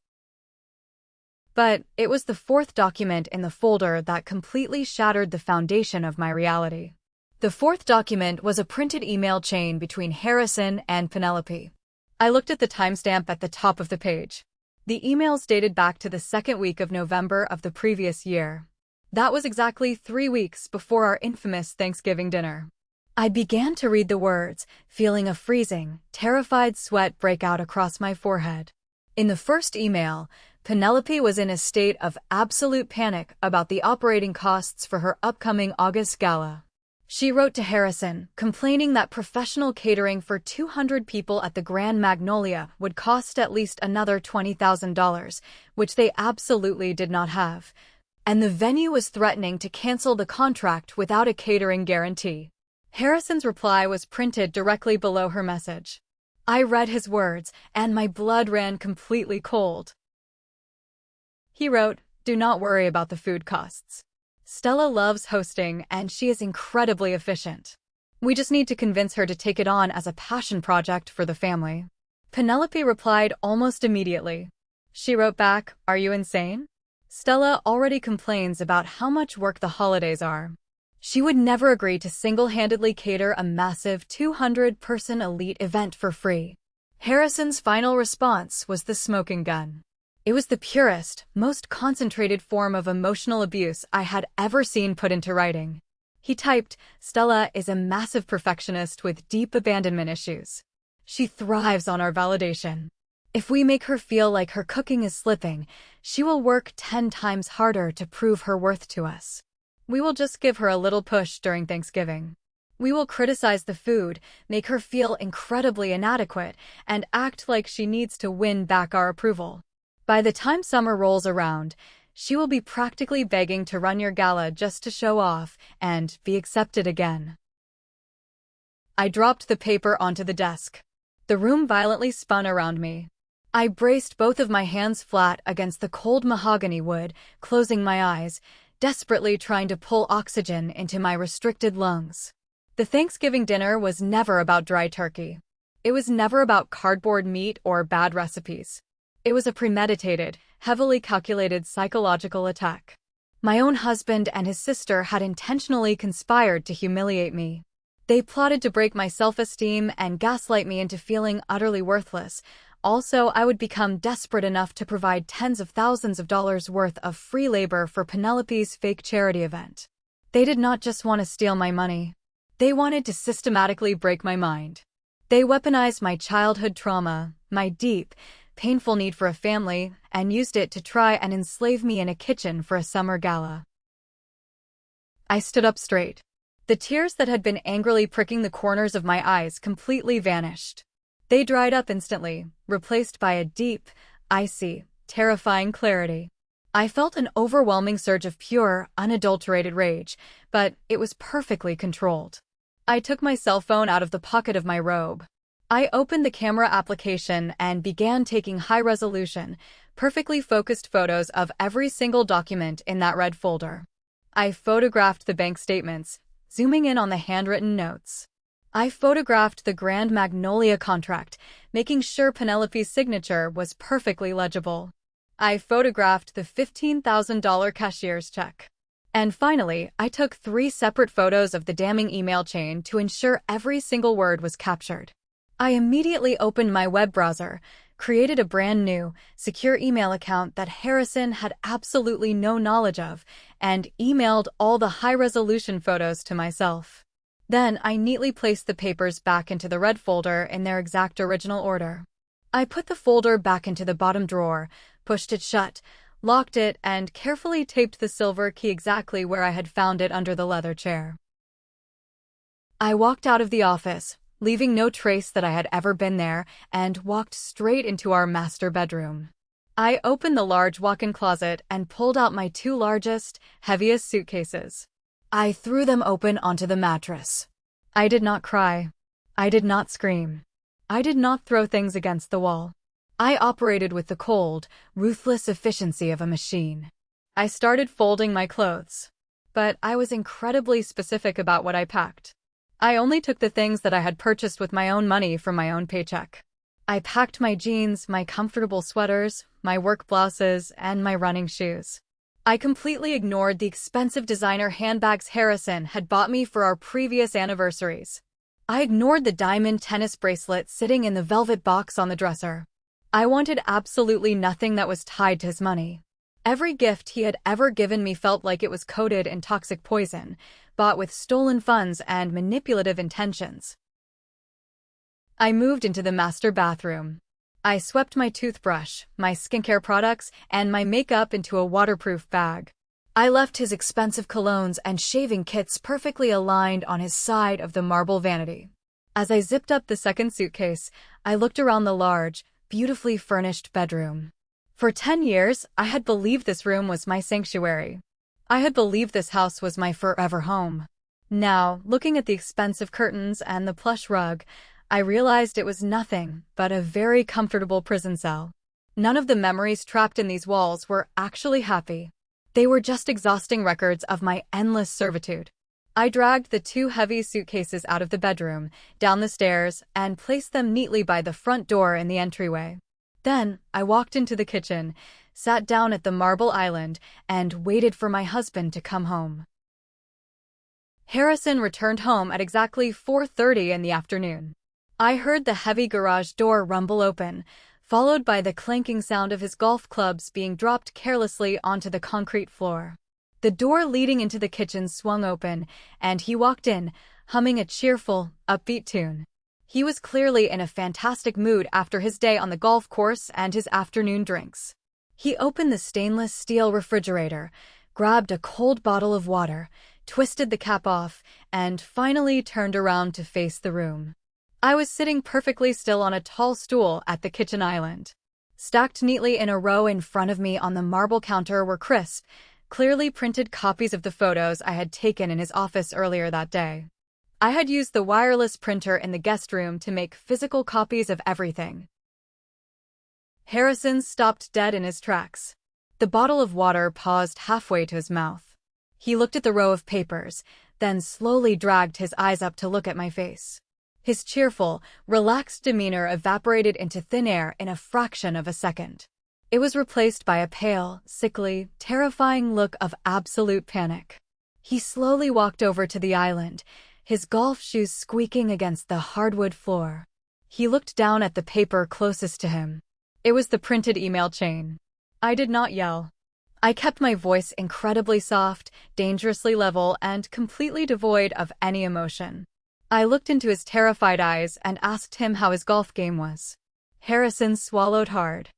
But it was the fourth document in the folder that completely shattered the foundation of my reality. The fourth document was a printed email chain between Harrison and Penelope. I looked at the timestamp at the top of the page. The emails dated back to the second week of November of the previous year. That was exactly 3 weeks before our infamous Thanksgiving dinner. I began to read the words, feeling a freezing, terrified sweat break out across my forehead. In the first email, Penelope was in a state of absolute panic about the operating costs for her upcoming August gala. She wrote to Harrison, complaining that professional catering for 200 people at the Grand Magnolia would cost at least another $20,000, which they absolutely did not have. And the venue was threatening to cancel the contract without a catering guarantee. Harrison's reply was printed directly below her message. I read his words, and my blood ran completely cold. He wrote, "Do not worry about the food costs. Stella loves hosting, and she is incredibly efficient. We just need to convince her to take it on as a passion project for the family. Penelope replied almost immediately. She wrote back, "Are you insane? Stella already complains about how much work the holidays are. She would never agree to single-handedly cater a massive 200-person elite event for free." Harrison's final response was the smoking gun. It was the purest, most concentrated form of emotional abuse I had ever seen put into writing. He typed, "Stella is a massive perfectionist with deep abandonment issues. She thrives on our validation. If we make her feel like her cooking is slipping, she will work 10 times harder to prove her worth to us. We will just give her a little push during Thanksgiving. We will criticize the food, make her feel incredibly inadequate, and act like she needs to win back our approval. By the time summer rolls around, she will be practically begging to run your gala just to show off and be accepted again." I dropped the paper onto the desk. The room violently spun around me. I braced both of my hands flat against the cold mahogany wood, closing my eyes, desperately trying to pull oxygen into my restricted lungs. The Thanksgiving dinner was never about dry turkey. It was never about cardboard meat or bad recipes. It was a premeditated, heavily calculated psychological attack. My own husband and his sister had intentionally conspired to humiliate me. They plotted to break my self-esteem and gaslight me into feeling utterly worthless. Also, I would become desperate enough to provide tens of thousands of dollars worth of free labor for Penelope's fake charity event. They did not just want to steal my money. They wanted to systematically break my mind. They weaponized my childhood trauma, my deep, painful need for a family, and used it to try and enslave me in a kitchen for a summer gala. I stood up straight. The tears that had been angrily pricking the corners of my eyes completely vanished. They dried up instantly, replaced by a deep, icy, terrifying clarity. I felt an overwhelming surge of pure, unadulterated rage, but it was perfectly controlled. I took my cell phone out of the pocket of my robe. I opened the camera application and began taking high-resolution, perfectly focused photos of every single document in that red folder. I photographed the bank statements, zooming in on the handwritten notes. I photographed the Grand Magnolia contract, making sure Penelope's signature was perfectly legible. I photographed the $15,000 cashier's check. And finally, I took 3 separate photos of the damning email chain to ensure every single word was captured. I immediately opened my web browser, created a brand new, secure email account that Harrison had absolutely no knowledge of, and emailed all the high-resolution photos to myself. Then I neatly placed the papers back into the red folder in their exact original order. I put the folder back into the bottom drawer, pushed it shut, locked it, and carefully taped the silver key exactly where I had found it under the leather chair. I walked out of the office, leaving no trace that I had ever been there, and walked straight into our master bedroom. I opened the large walk-in closet and pulled out my 2 largest, heaviest suitcases. I threw them open onto the mattress. I did not cry. I did not scream. I did not throw things against the wall. I operated with the cold, ruthless efficiency of a machine. I started folding my clothes. But I was incredibly specific about what I packed. I only took the things that I had purchased with my own money from my own paycheck. I packed my jeans, my comfortable sweaters, my work blouses, and my running shoes. I completely ignored the expensive designer handbags Harrison had bought me for our previous anniversaries. I ignored the diamond tennis bracelet sitting in the velvet box on the dresser. I wanted absolutely nothing that was tied to his money. Every gift he had ever given me felt like it was coated in toxic poison, bought with stolen funds and manipulative intentions. I moved into the master bathroom. I swept my toothbrush, my skincare products, and my makeup into a waterproof bag. I left his expensive colognes and shaving kits perfectly aligned on his side of the marble vanity. As I zipped up the second suitcase, I looked around the large, beautifully furnished bedroom. For 10 years, I had believed this room was my sanctuary. I had believed this house was my forever home. Now, looking at the expensive curtains and the plush rug, I realized it was nothing but a very comfortable prison cell. None of the memories trapped in these walls were actually happy. They were just exhausting records of my endless servitude. I dragged the 2 heavy suitcases out of the bedroom, down the stairs, and placed them neatly by the front door in the entryway. Then, I walked into the kitchen, sat down at the marble island, and waited for my husband to come home. Harrison returned home at exactly 4:30 in the afternoon. I heard the heavy garage door rumble open, followed by the clanking sound of his golf clubs being dropped carelessly onto the concrete floor. The door leading into the kitchen swung open, and he walked in, humming a cheerful, upbeat tune. He was clearly in a fantastic mood after his day on the golf course and his afternoon drinks. He opened the stainless steel refrigerator, grabbed a cold bottle of water, twisted the cap off, and finally turned around to face the room. I was sitting perfectly still on a tall stool at the kitchen island. Stacked neatly in a row in front of me on the marble counter were crisp, clearly printed copies of the photos I had taken in his office earlier that day. I had used the wireless printer in the guest room to make physical copies of everything. Harrison stopped dead in his tracks. The bottle of water paused halfway to his mouth. He looked at the row of papers, then slowly dragged his eyes up to look at my face. His cheerful, relaxed demeanor evaporated into thin air in a fraction of a second. It was replaced by a pale, sickly, terrifying look of absolute panic. He slowly walked over to the island, his golf shoes squeaking against the hardwood floor. He looked down at the paper closest to him. It was the printed email chain. I did not yell. I kept my voice incredibly soft, dangerously level, and completely devoid of any emotion. I looked into his terrified eyes and asked him how his golf game was. Harrison swallowed hard.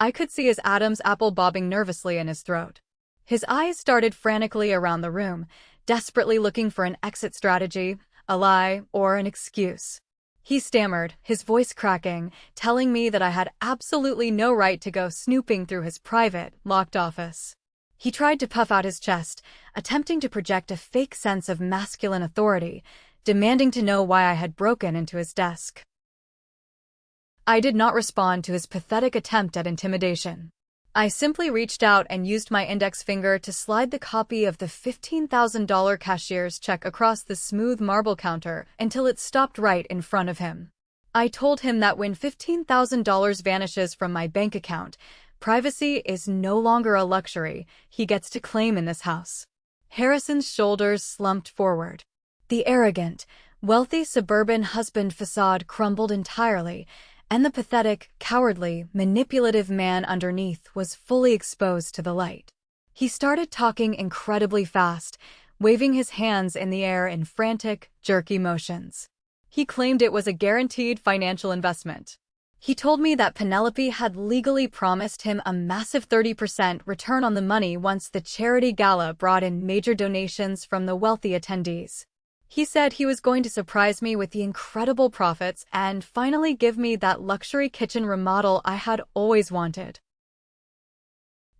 I could see his Adam's apple bobbing nervously in his throat. His eyes darted frantically around the room, desperately looking for an exit strategy, a lie, or an excuse. He stammered, his voice cracking, telling me that I had absolutely no right to go snooping through his private, locked office. He tried to puff out his chest, attempting to project a fake sense of masculine authority, demanding to know why I had broken into his desk. I did not respond to his pathetic attempt at intimidation. I simply reached out and used my index finger to slide the copy of the $15,000 cashier's check across the smooth marble counter until it stopped right in front of him. I told him that when $15,000 vanishes from my bank account, privacy is no longer a luxury he gets to claim in this house. Harrison's shoulders slumped forward. The arrogant, wealthy suburban husband facade crumbled entirely, and the pathetic, cowardly, manipulative man underneath was fully exposed to the light. He started talking incredibly fast, waving his hands in the air in frantic, jerky motions. He claimed it was a guaranteed financial investment. He told me that Penelope had legally promised him a massive 30% return on the money once the charity gala brought in major donations from the wealthy attendees. He said he was going to surprise me with the incredible profits and finally give me that luxury kitchen remodel I had always wanted.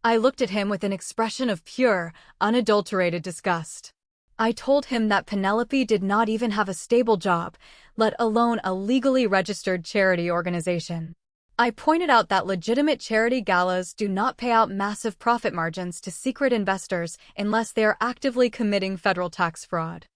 I looked at him with an expression of pure, unadulterated disgust. I told him that Penelope did not even have a stable job, let alone a legally registered charity organization. I pointed out that legitimate charity galas do not pay out massive profit margins to secret investors unless they are actively committing federal tax fraud.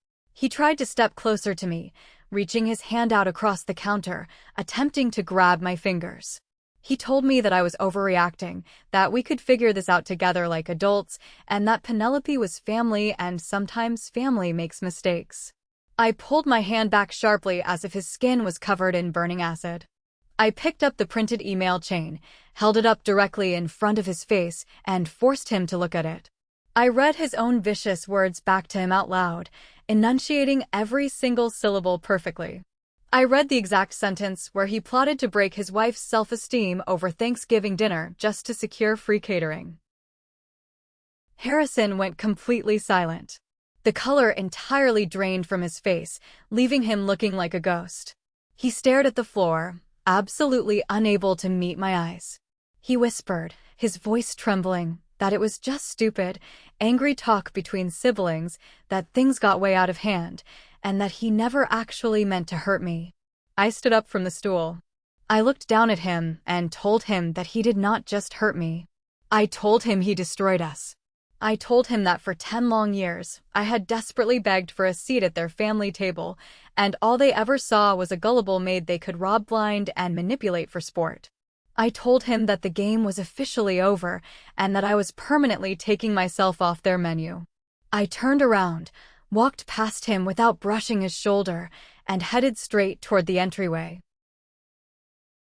He tried to step closer to me, reaching his hand out across the counter, attempting to grab my fingers. He told me that I was overreacting, that we could figure this out together like adults, and that Penelope was family and sometimes family makes mistakes. I pulled my hand back sharply as if his skin was covered in burning acid. I picked up the printed email chain, held it up directly in front of his face, and forced him to look at it. I read his own vicious words back to him out loud, enunciating every single syllable perfectly. I read the exact sentence where he plotted to break his wife's self-esteem over Thanksgiving dinner just to secure free catering. Harrison went completely silent. The color entirely drained from his face, leaving him looking like a ghost. He stared at the floor, absolutely unable to meet my eyes. He whispered, his voice trembling, that it was just stupid, angry talk between siblings, that things got way out of hand, and that he never actually meant to hurt me. I stood up from the stool. I looked down at him and told him that he did not just hurt me. I told him he destroyed us. I told him that for 10 long years, I had desperately begged for a seat at their family table, and all they ever saw was a gullible maid they could rob blind and manipulate for sport. I told him that the game was officially over, and that I was permanently taking myself off their menu. I turned around, walked past him without brushing his shoulder, and headed straight toward the entryway.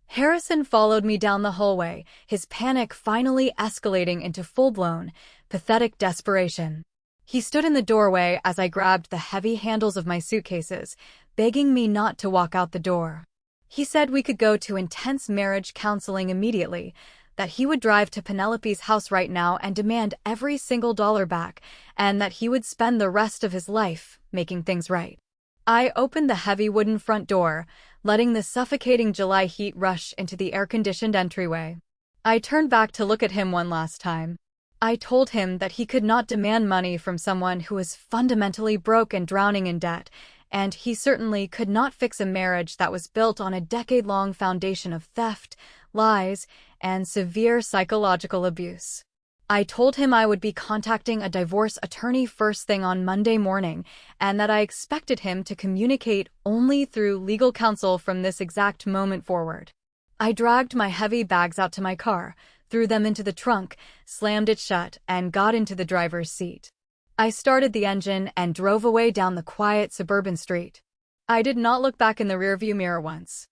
Harrison followed me down the hallway, his panic finally escalating into full-blown, pathetic desperation. He stood in the doorway as I grabbed the heavy handles of my suitcases, begging me not to walk out the door. He said we could go to intense marriage counseling immediately, that he would drive to Penelope's house right now and demand every single dollar back, and that he would spend the rest of his life making things right. I opened the heavy wooden front door, letting the suffocating July heat rush into the air-conditioned entryway. I turned back to look at him one last time. I told him that he could not demand money from someone who was fundamentally broke and drowning in debt, and he certainly could not fix a marriage that was built on a decade-long foundation of theft, lies, and severe psychological abuse. I told him I would be contacting a divorce attorney first thing on Monday morning, and that I expected him to communicate only through legal counsel from this exact moment forward. I dragged my heavy bags out to my car, threw them into the trunk, slammed it shut, and got into the driver's seat. I started the engine and drove away down the quiet suburban street. I did not look back in the rearview mirror once.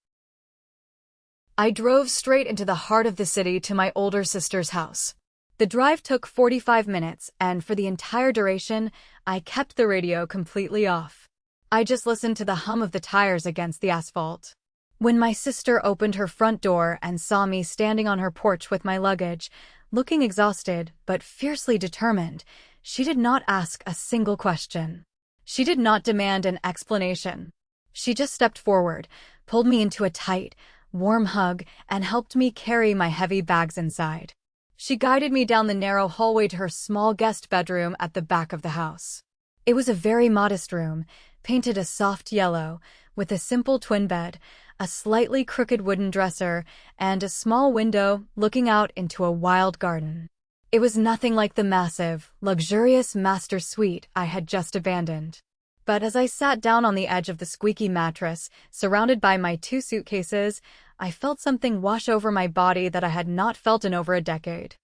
I drove straight into the heart of the city to my older sister's house. The drive took 45 minutes, and for the entire duration, I kept the radio completely off. I just listened to the hum of the tires against the asphalt. When my sister opened her front door and saw me standing on her porch with my luggage, looking exhausted but fiercely determined, she did not ask a single question. She did not demand an explanation. She just stepped forward, pulled me into a tight, warm hug, and helped me carry my heavy bags inside. She guided me down the narrow hallway to her small guest bedroom at the back of the house. It was a very modest room, painted a soft yellow, with a simple twin bed, a slightly crooked wooden dresser, and a small window looking out into a wild garden. It was nothing like the massive, luxurious master suite I had just abandoned. But as I sat down on the edge of the squeaky mattress, surrounded by my 2 suitcases, I felt something wash over my body that I had not felt in over a decade.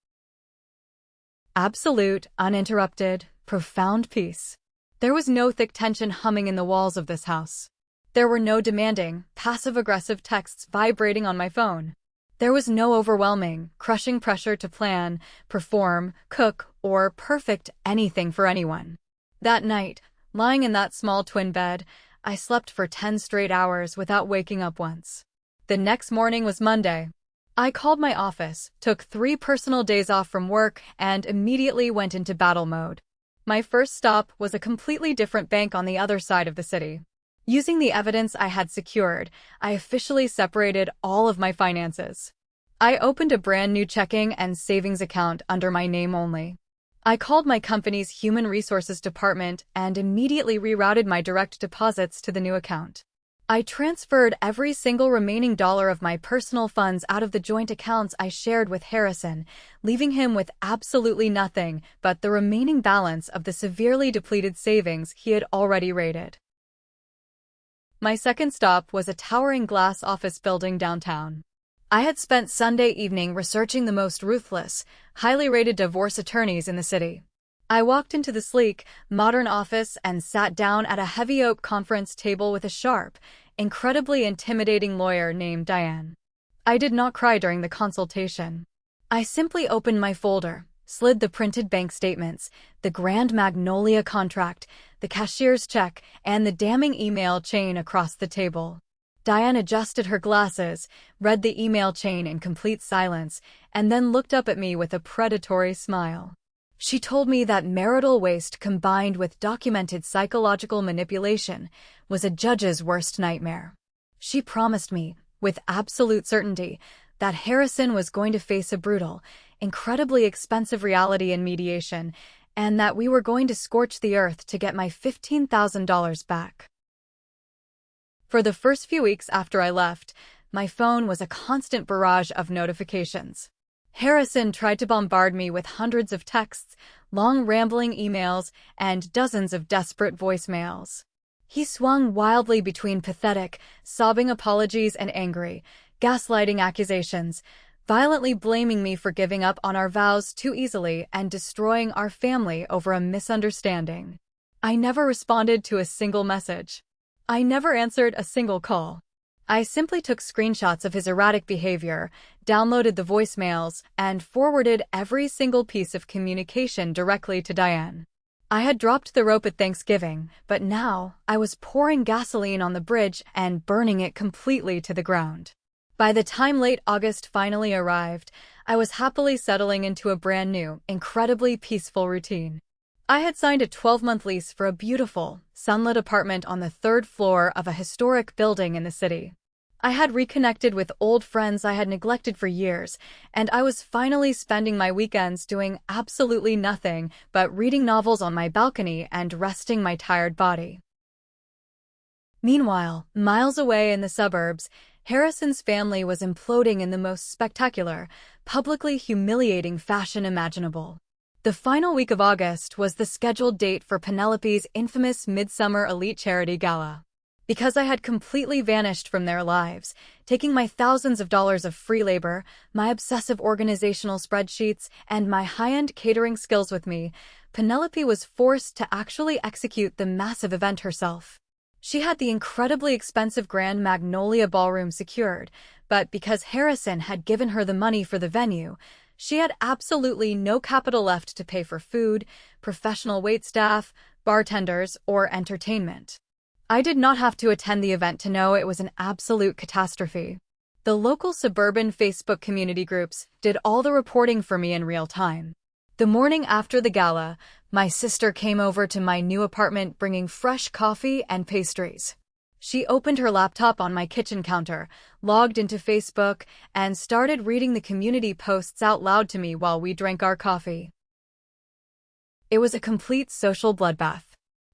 Absolute, uninterrupted, profound peace. There was no thick tension humming in the walls of this house. There were no demanding, passive-aggressive texts vibrating on my phone. There was no overwhelming, crushing pressure to plan, perform, cook, or perfect anything for anyone. That night, lying in that small twin bed, I slept for 10 straight hours without waking up once. The next morning was Monday. I called my office, took 3 personal days off from work, and immediately went into battle mode. My first stop was a completely different bank on the other side of the city. Using the evidence I had secured, I officially separated all of my finances. I opened a brand new checking and savings account under my name only. I called my company's human resources department and immediately rerouted my direct deposits to the new account. I transferred every single remaining dollar of my personal funds out of the joint accounts I shared with Harrison, leaving him with absolutely nothing but the remaining balance of the severely depleted savings he had already raided. My second stop was a towering glass office building downtown. I had spent Sunday evening researching the most ruthless, highly rated divorce attorneys in the city. I walked into the sleek, modern office and sat down at a heavy oak conference table with a sharp, incredibly intimidating lawyer named Diane. I did not cry during the consultation. I simply opened my folder, slid the printed bank statements, the Grand Magnolia contract, the cashier's check, and the damning email chain across the table. Diane adjusted her glasses, read the email chain in complete silence, and then looked up at me with a predatory smile. She told me that marital waste combined with documented psychological manipulation was a judge's worst nightmare. She promised me, with absolute certainty, that Harrison was going to face a brutal, incredibly expensive reality in mediation, and that we were going to scorch the earth to get my $15,000 back. For the first few weeks after I left, my phone was a constant barrage of notifications. Harrison tried to bombard me with hundreds of texts, long rambling emails, and dozens of desperate voicemails. He swung wildly between pathetic, sobbing apologies and angry, gaslighting accusations, violently blaming me for giving up on our vows too easily and destroying our family over a misunderstanding. I never responded to a single message. I never answered a single call. I simply took screenshots of his erratic behavior, downloaded the voicemails, and forwarded every single piece of communication directly to Diane. I had dropped the rope at Thanksgiving, but now I was pouring gasoline on the bridge and burning it completely to the ground. By the time late August finally arrived, I was happily settling into a brand new, incredibly peaceful routine. I had signed a 12-month lease for a beautiful, sunlit apartment on the third floor of a historic building in the city. I had reconnected with old friends I had neglected for years, and I was finally spending my weekends doing absolutely nothing but reading novels on my balcony and resting my tired body. Meanwhile, miles away in the suburbs, Harrison's family was imploding in the most spectacular, publicly humiliating fashion imaginable. The final week of August was the scheduled date for Penelope's infamous Midsummer Elite Charity Gala. Because I had completely vanished from their lives, taking my thousands of dollars of free labor, my obsessive organizational spreadsheets, and my high-end catering skills with me, Penelope was forced to actually execute the massive event herself. She had the incredibly expensive Grand Magnolia Ballroom secured, but because Harrison had given her the money for the venue, she had absolutely no capital left to pay for food, professional waitstaff, bartenders, or entertainment. I did not have to attend the event to know it was an absolute catastrophe. The local suburban Facebook community groups did all the reporting for me in real time. The morning after the gala, my sister came over to my new apartment bringing fresh coffee and pastries. She opened her laptop on my kitchen counter, logged into Facebook, and started reading the community posts out loud to me while we drank our coffee. It was a complete social bloodbath.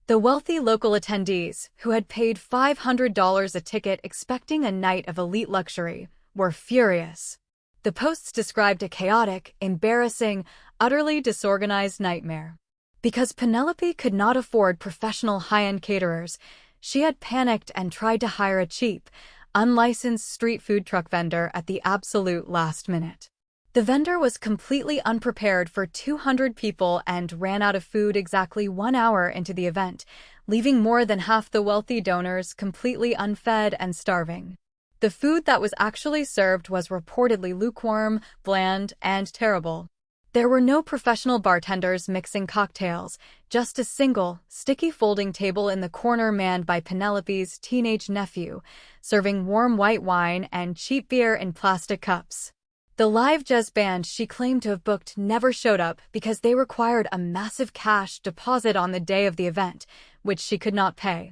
The wealthy local attendees, who had paid $500 a ticket expecting a night of elite luxury, were furious. The posts described a chaotic, embarrassing, utterly disorganized nightmare. Because Penelope could not afford professional high-end caterers, she had panicked and tried to hire a cheap, unlicensed street food truck vendor at the absolute last minute. The vendor was completely unprepared for 200 people and ran out of food exactly 1 hour into the event, leaving more than half the wealthy donors completely unfed and starving. The food that was actually served was reportedly lukewarm, bland, and terrible. There were no professional bartenders mixing cocktails, just a single, sticky folding table in the corner manned by Penelope's teenage nephew, serving warm white wine and cheap beer in plastic cups. The live jazz band she claimed to have booked never showed up because they required a massive cash deposit on the day of the event, which she could not pay.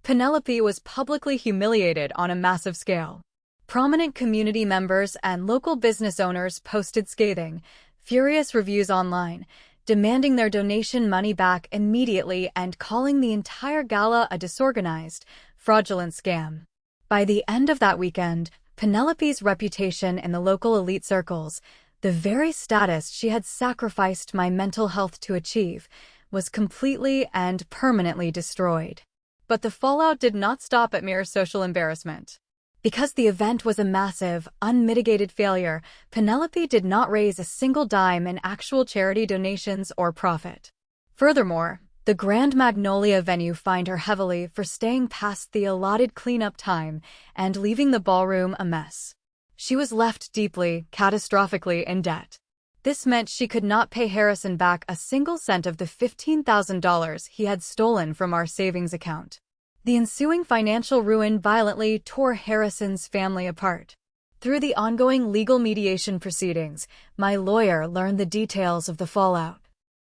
Penelope was publicly humiliated on a massive scale. Prominent community members and local business owners posted scathing, furious reviews online, demanding their donation money back immediately and calling the entire gala a disorganized, fraudulent scam. By the end of that weekend, Penelope's reputation in the local elite circles, the very status she had sacrificed my mental health to achieve, was completely and permanently destroyed. But the fallout did not stop at mere social embarrassment. Because the event was a massive, unmitigated failure, Penelope did not raise a single dime in actual charity donations or profit. Furthermore, the Grand Magnolia venue fined her heavily for staying past the allotted cleanup time and leaving the ballroom a mess. She was left deeply, catastrophically in debt. This meant she could not pay Harrison back a single cent of the $15,000 he had stolen from our savings account. The ensuing financial ruin violently tore Harrison's family apart. Through the ongoing legal mediation proceedings, my lawyer learned the details of the fallout.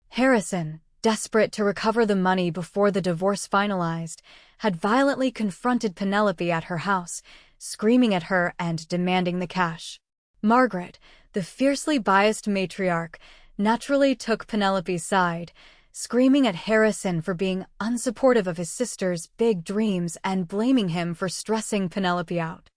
Harrison, desperate to recover the money before the divorce finalized, had violently confronted Penelope at her house, screaming at her and demanding the cash. Margaret, the fiercely biased matriarch, naturally took Penelope's side, screaming at Harrison for being unsupportive of his sister's big dreams and blaming him for stressing Penelope out.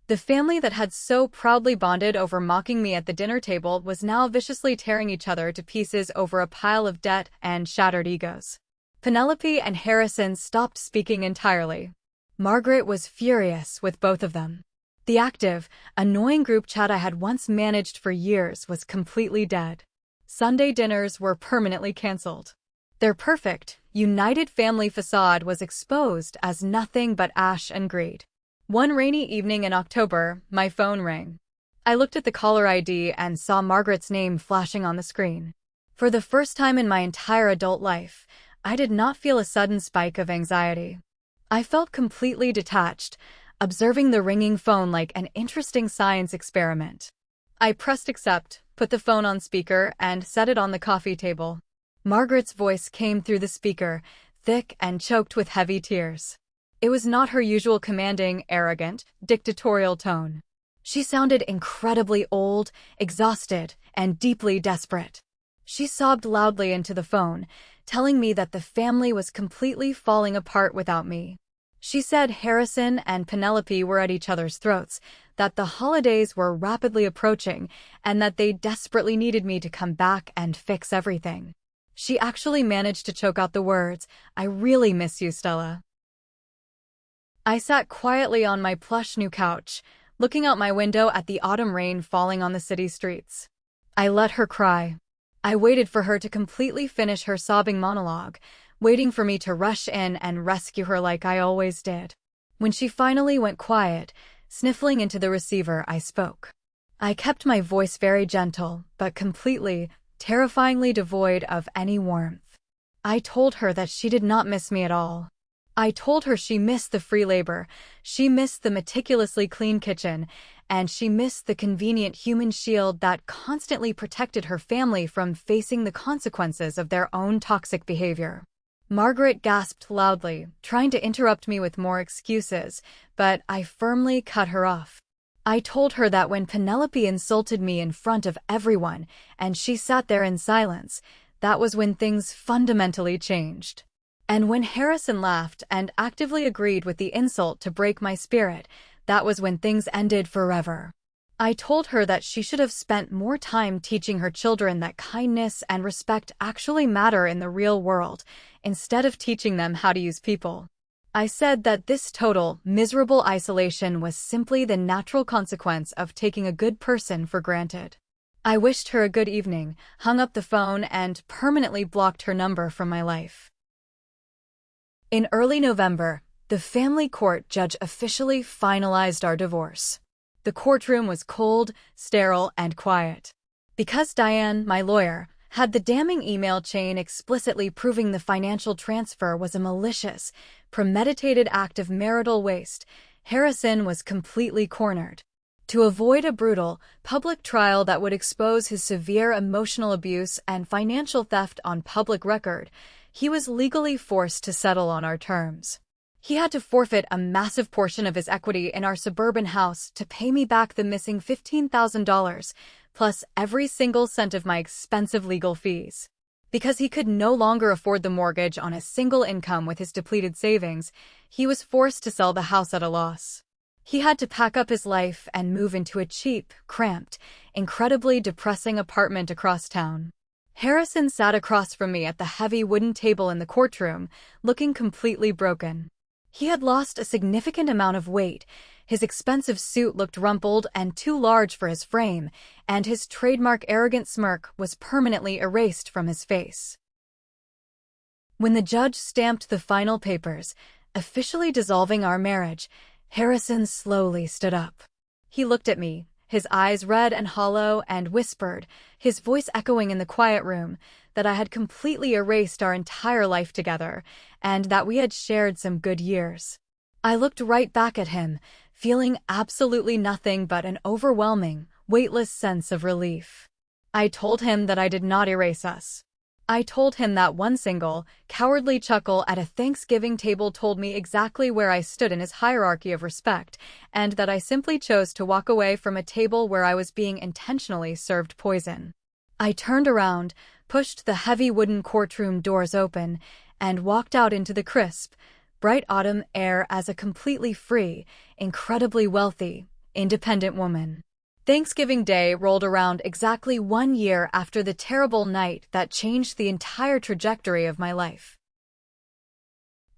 The family that had so proudly bonded over mocking me at the dinner table was now viciously tearing each other to pieces over a pile of debt and shattered egos. Penelope and Harrison stopped speaking entirely. Margaret was furious with both of them. The active, annoying group chat I had once managed for years was completely dead. Sunday dinners were permanently canceled. Their perfect, united family facade was exposed as nothing but ash and greed. One rainy evening in October, my phone rang. I looked at the caller ID and saw Margaret's name flashing on the screen. For the first time in my entire adult life, I did not feel a sudden spike of anxiety. I felt completely detached, observing the ringing phone like an interesting science experiment. I pressed accept, put the phone on speaker, and set it on the coffee table. Margaret's voice came through the speaker, thick and choked with heavy tears. It was not her usual commanding, arrogant, dictatorial tone. She sounded incredibly old, exhausted, and deeply desperate. She sobbed loudly into the phone, telling me that the family was completely falling apart without me. She said Harrison and Penelope were at each other's throats, that the holidays were rapidly approaching, and that they desperately needed me to come back and fix everything. She actually managed to choke out the words, "I really miss you, Stella." I sat quietly on my plush new couch, looking out my window at the autumn rain falling on the city streets. I let her cry. I waited for her to completely finish her sobbing monologue, waiting for me to rush in and rescue her like I always did. When she finally went quiet, sniffling into the receiver, I spoke. I kept my voice very gentle, but completely, terrifyingly devoid of any warmth. I told her that she did not miss me at all. I told her she missed the free labor, she missed the meticulously clean kitchen, and she missed the convenient human shield that constantly protected her family from facing the consequences of their own toxic behavior. Margaret gasped loudly, trying to interrupt me with more excuses, but I firmly cut her off. I told her that when Penelope insulted me in front of everyone, and she sat there in silence, that was when things fundamentally changed. And when Harrison laughed and actively agreed with the insult to break my spirit, that was when things ended forever. I told her that she should have spent more time teaching her children that kindness and respect actually matter in the real world, instead of teaching them how to use people. I said that this total, miserable isolation was simply the natural consequence of taking a good person for granted. I wished her a good evening, hung up the phone, and permanently blocked her number from my life. In early November, the family court judge officially finalized our divorce. The courtroom was cold, sterile, and quiet. Because Diane, my lawyer, had the damning email chain explicitly proving the financial transfer was a malicious, premeditated act of marital waste, Harrison was completely cornered. To avoid a brutal, public trial that would expose his severe emotional abuse and financial theft on public record, he was legally forced to settle on our terms. He had to forfeit a massive portion of his equity in our suburban house to pay me back the missing $15,000, plus every single cent of my expensive legal fees. Because he could no longer afford the mortgage on a single income with his depleted savings, he was forced to sell the house at a loss. He had to pack up his life and move into a cheap, cramped, incredibly depressing apartment across town. Harrison sat across from me at the heavy wooden table in the courtroom, looking completely broken. He had lost a significant amount of weight, his expensive suit looked rumpled and too large for his frame, and his trademark arrogant smirk was permanently erased from his face. When the judge stamped the final papers, officially dissolving our marriage, Harrison slowly stood up. He looked at me, his eyes red and hollow, and whispered, his voice echoing in the quiet room, that I had completely erased our entire life together, and that we had shared some good years. I looked right back at him, feeling absolutely nothing but an overwhelming, weightless sense of relief. I told him that I did not erase us. I told him that one single, cowardly chuckle at a Thanksgiving table told me exactly where I stood in his hierarchy of respect, and that I simply chose to walk away from a table where I was being intentionally served poison. I turned around, pushed the heavy wooden courtroom doors open, and walked out into the crisp, bright autumn air as a completely free, incredibly wealthy, independent woman. Thanksgiving Day rolled around exactly 1 year after the terrible night that changed the entire trajectory of my life.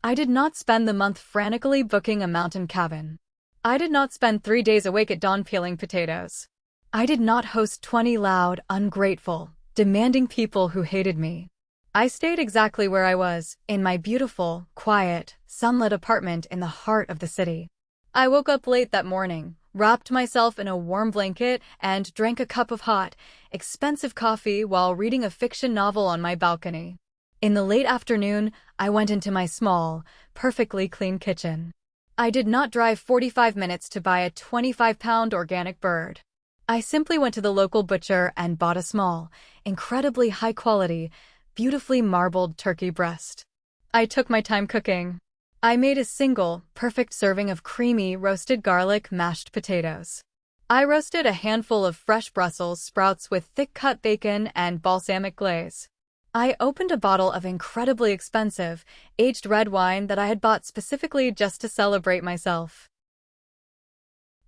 I did not spend the month frantically booking a mountain cabin. I did not spend 3 days awake at dawn peeling potatoes. I did not host 20 loud, ungrateful, demanding people who hated me. I stayed exactly where I was, in my beautiful, quiet, sunlit apartment in the heart of the city. I woke up late that morning, wrapped myself in a warm blanket, and drank a cup of hot, expensive coffee while reading a fiction novel on my balcony. In the late afternoon, I went into my small, perfectly clean kitchen. I did not drive 45 minutes to buy a 25-pound organic bird. I simply went to the local butcher and bought a small, incredibly high-quality, beautifully marbled turkey breast. I took my time cooking. I made a single, perfect serving of creamy, roasted garlic mashed potatoes. I roasted a handful of fresh Brussels sprouts with thick-cut bacon and balsamic glaze. I opened a bottle of incredibly expensive, aged red wine that I had bought specifically just to celebrate myself.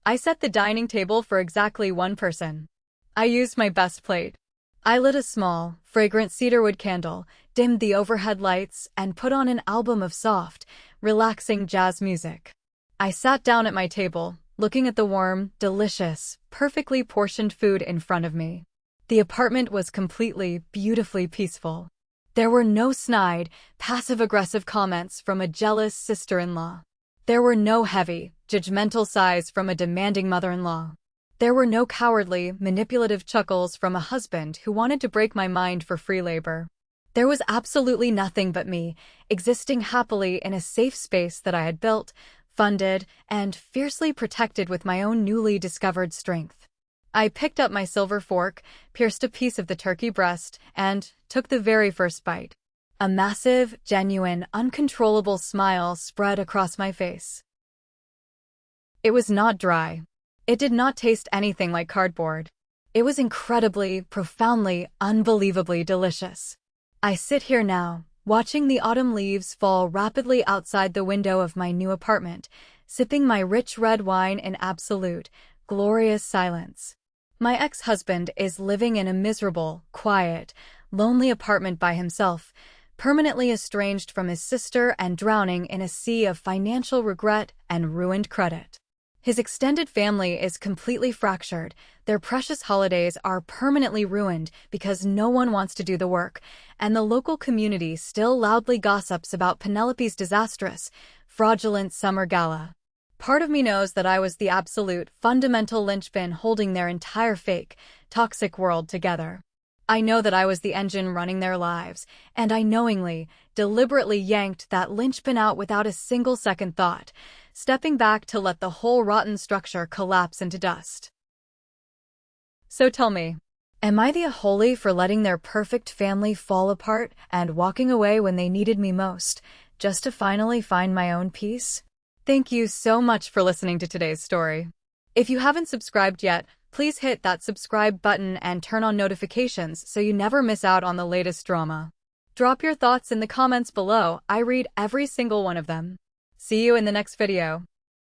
I set the dining table for exactly one person. I used my best plate. I lit a small, fragrant cedarwood candle, dimmed the overhead lights, and put on an album of soft, relaxing jazz music. I sat down at my table, looking at the warm, delicious, perfectly portioned food in front of me. The apartment was completely, beautifully peaceful. There were no snide, passive-aggressive comments from a jealous sister-in-law. There were no heavy, judgmental sighs from a demanding mother-in-law. There were no cowardly, manipulative chuckles from a husband who wanted to break my mind for free labor. There was absolutely nothing but me, existing happily in a safe space that I had built, funded, and fiercely protected with my own newly discovered strength. I picked up my silver fork, pierced a piece of the turkey breast, and took the very first bite. A massive, genuine, uncontrollable smile spread across my face. It was not dry. It did not taste anything like cardboard. It was incredibly, profoundly, unbelievably delicious. I sit here now, watching the autumn leaves fall rapidly outside the window of my new apartment, sipping my rich red wine in absolute, glorious silence. My ex-husband is living in a miserable, quiet, lonely apartment by himself, permanently estranged from his sister and drowning in a sea of financial regret and ruined credit. His extended family is completely fractured. Their precious holidays are permanently ruined because no one wants to do the work, and the local community still loudly gossips about Penelope's disastrous, fraudulent summer gala. Part of me knows that I was the absolute, fundamental linchpin holding their entire fake, toxic world together. I know that I was the engine running their lives, and I knowingly, deliberately yanked that linchpin out without a single second thought, stepping back to let the whole rotten structure collapse into dust. So tell me, am I the holy for letting their perfect family fall apart and walking away when they needed me most, just to finally find my own peace? Thank you so much for listening to today's story. If you haven't subscribed yet, please hit that subscribe button and turn on notifications so you never miss out on the latest drama. Drop your thoughts in the comments below. I read every single one of them. See you in the next video.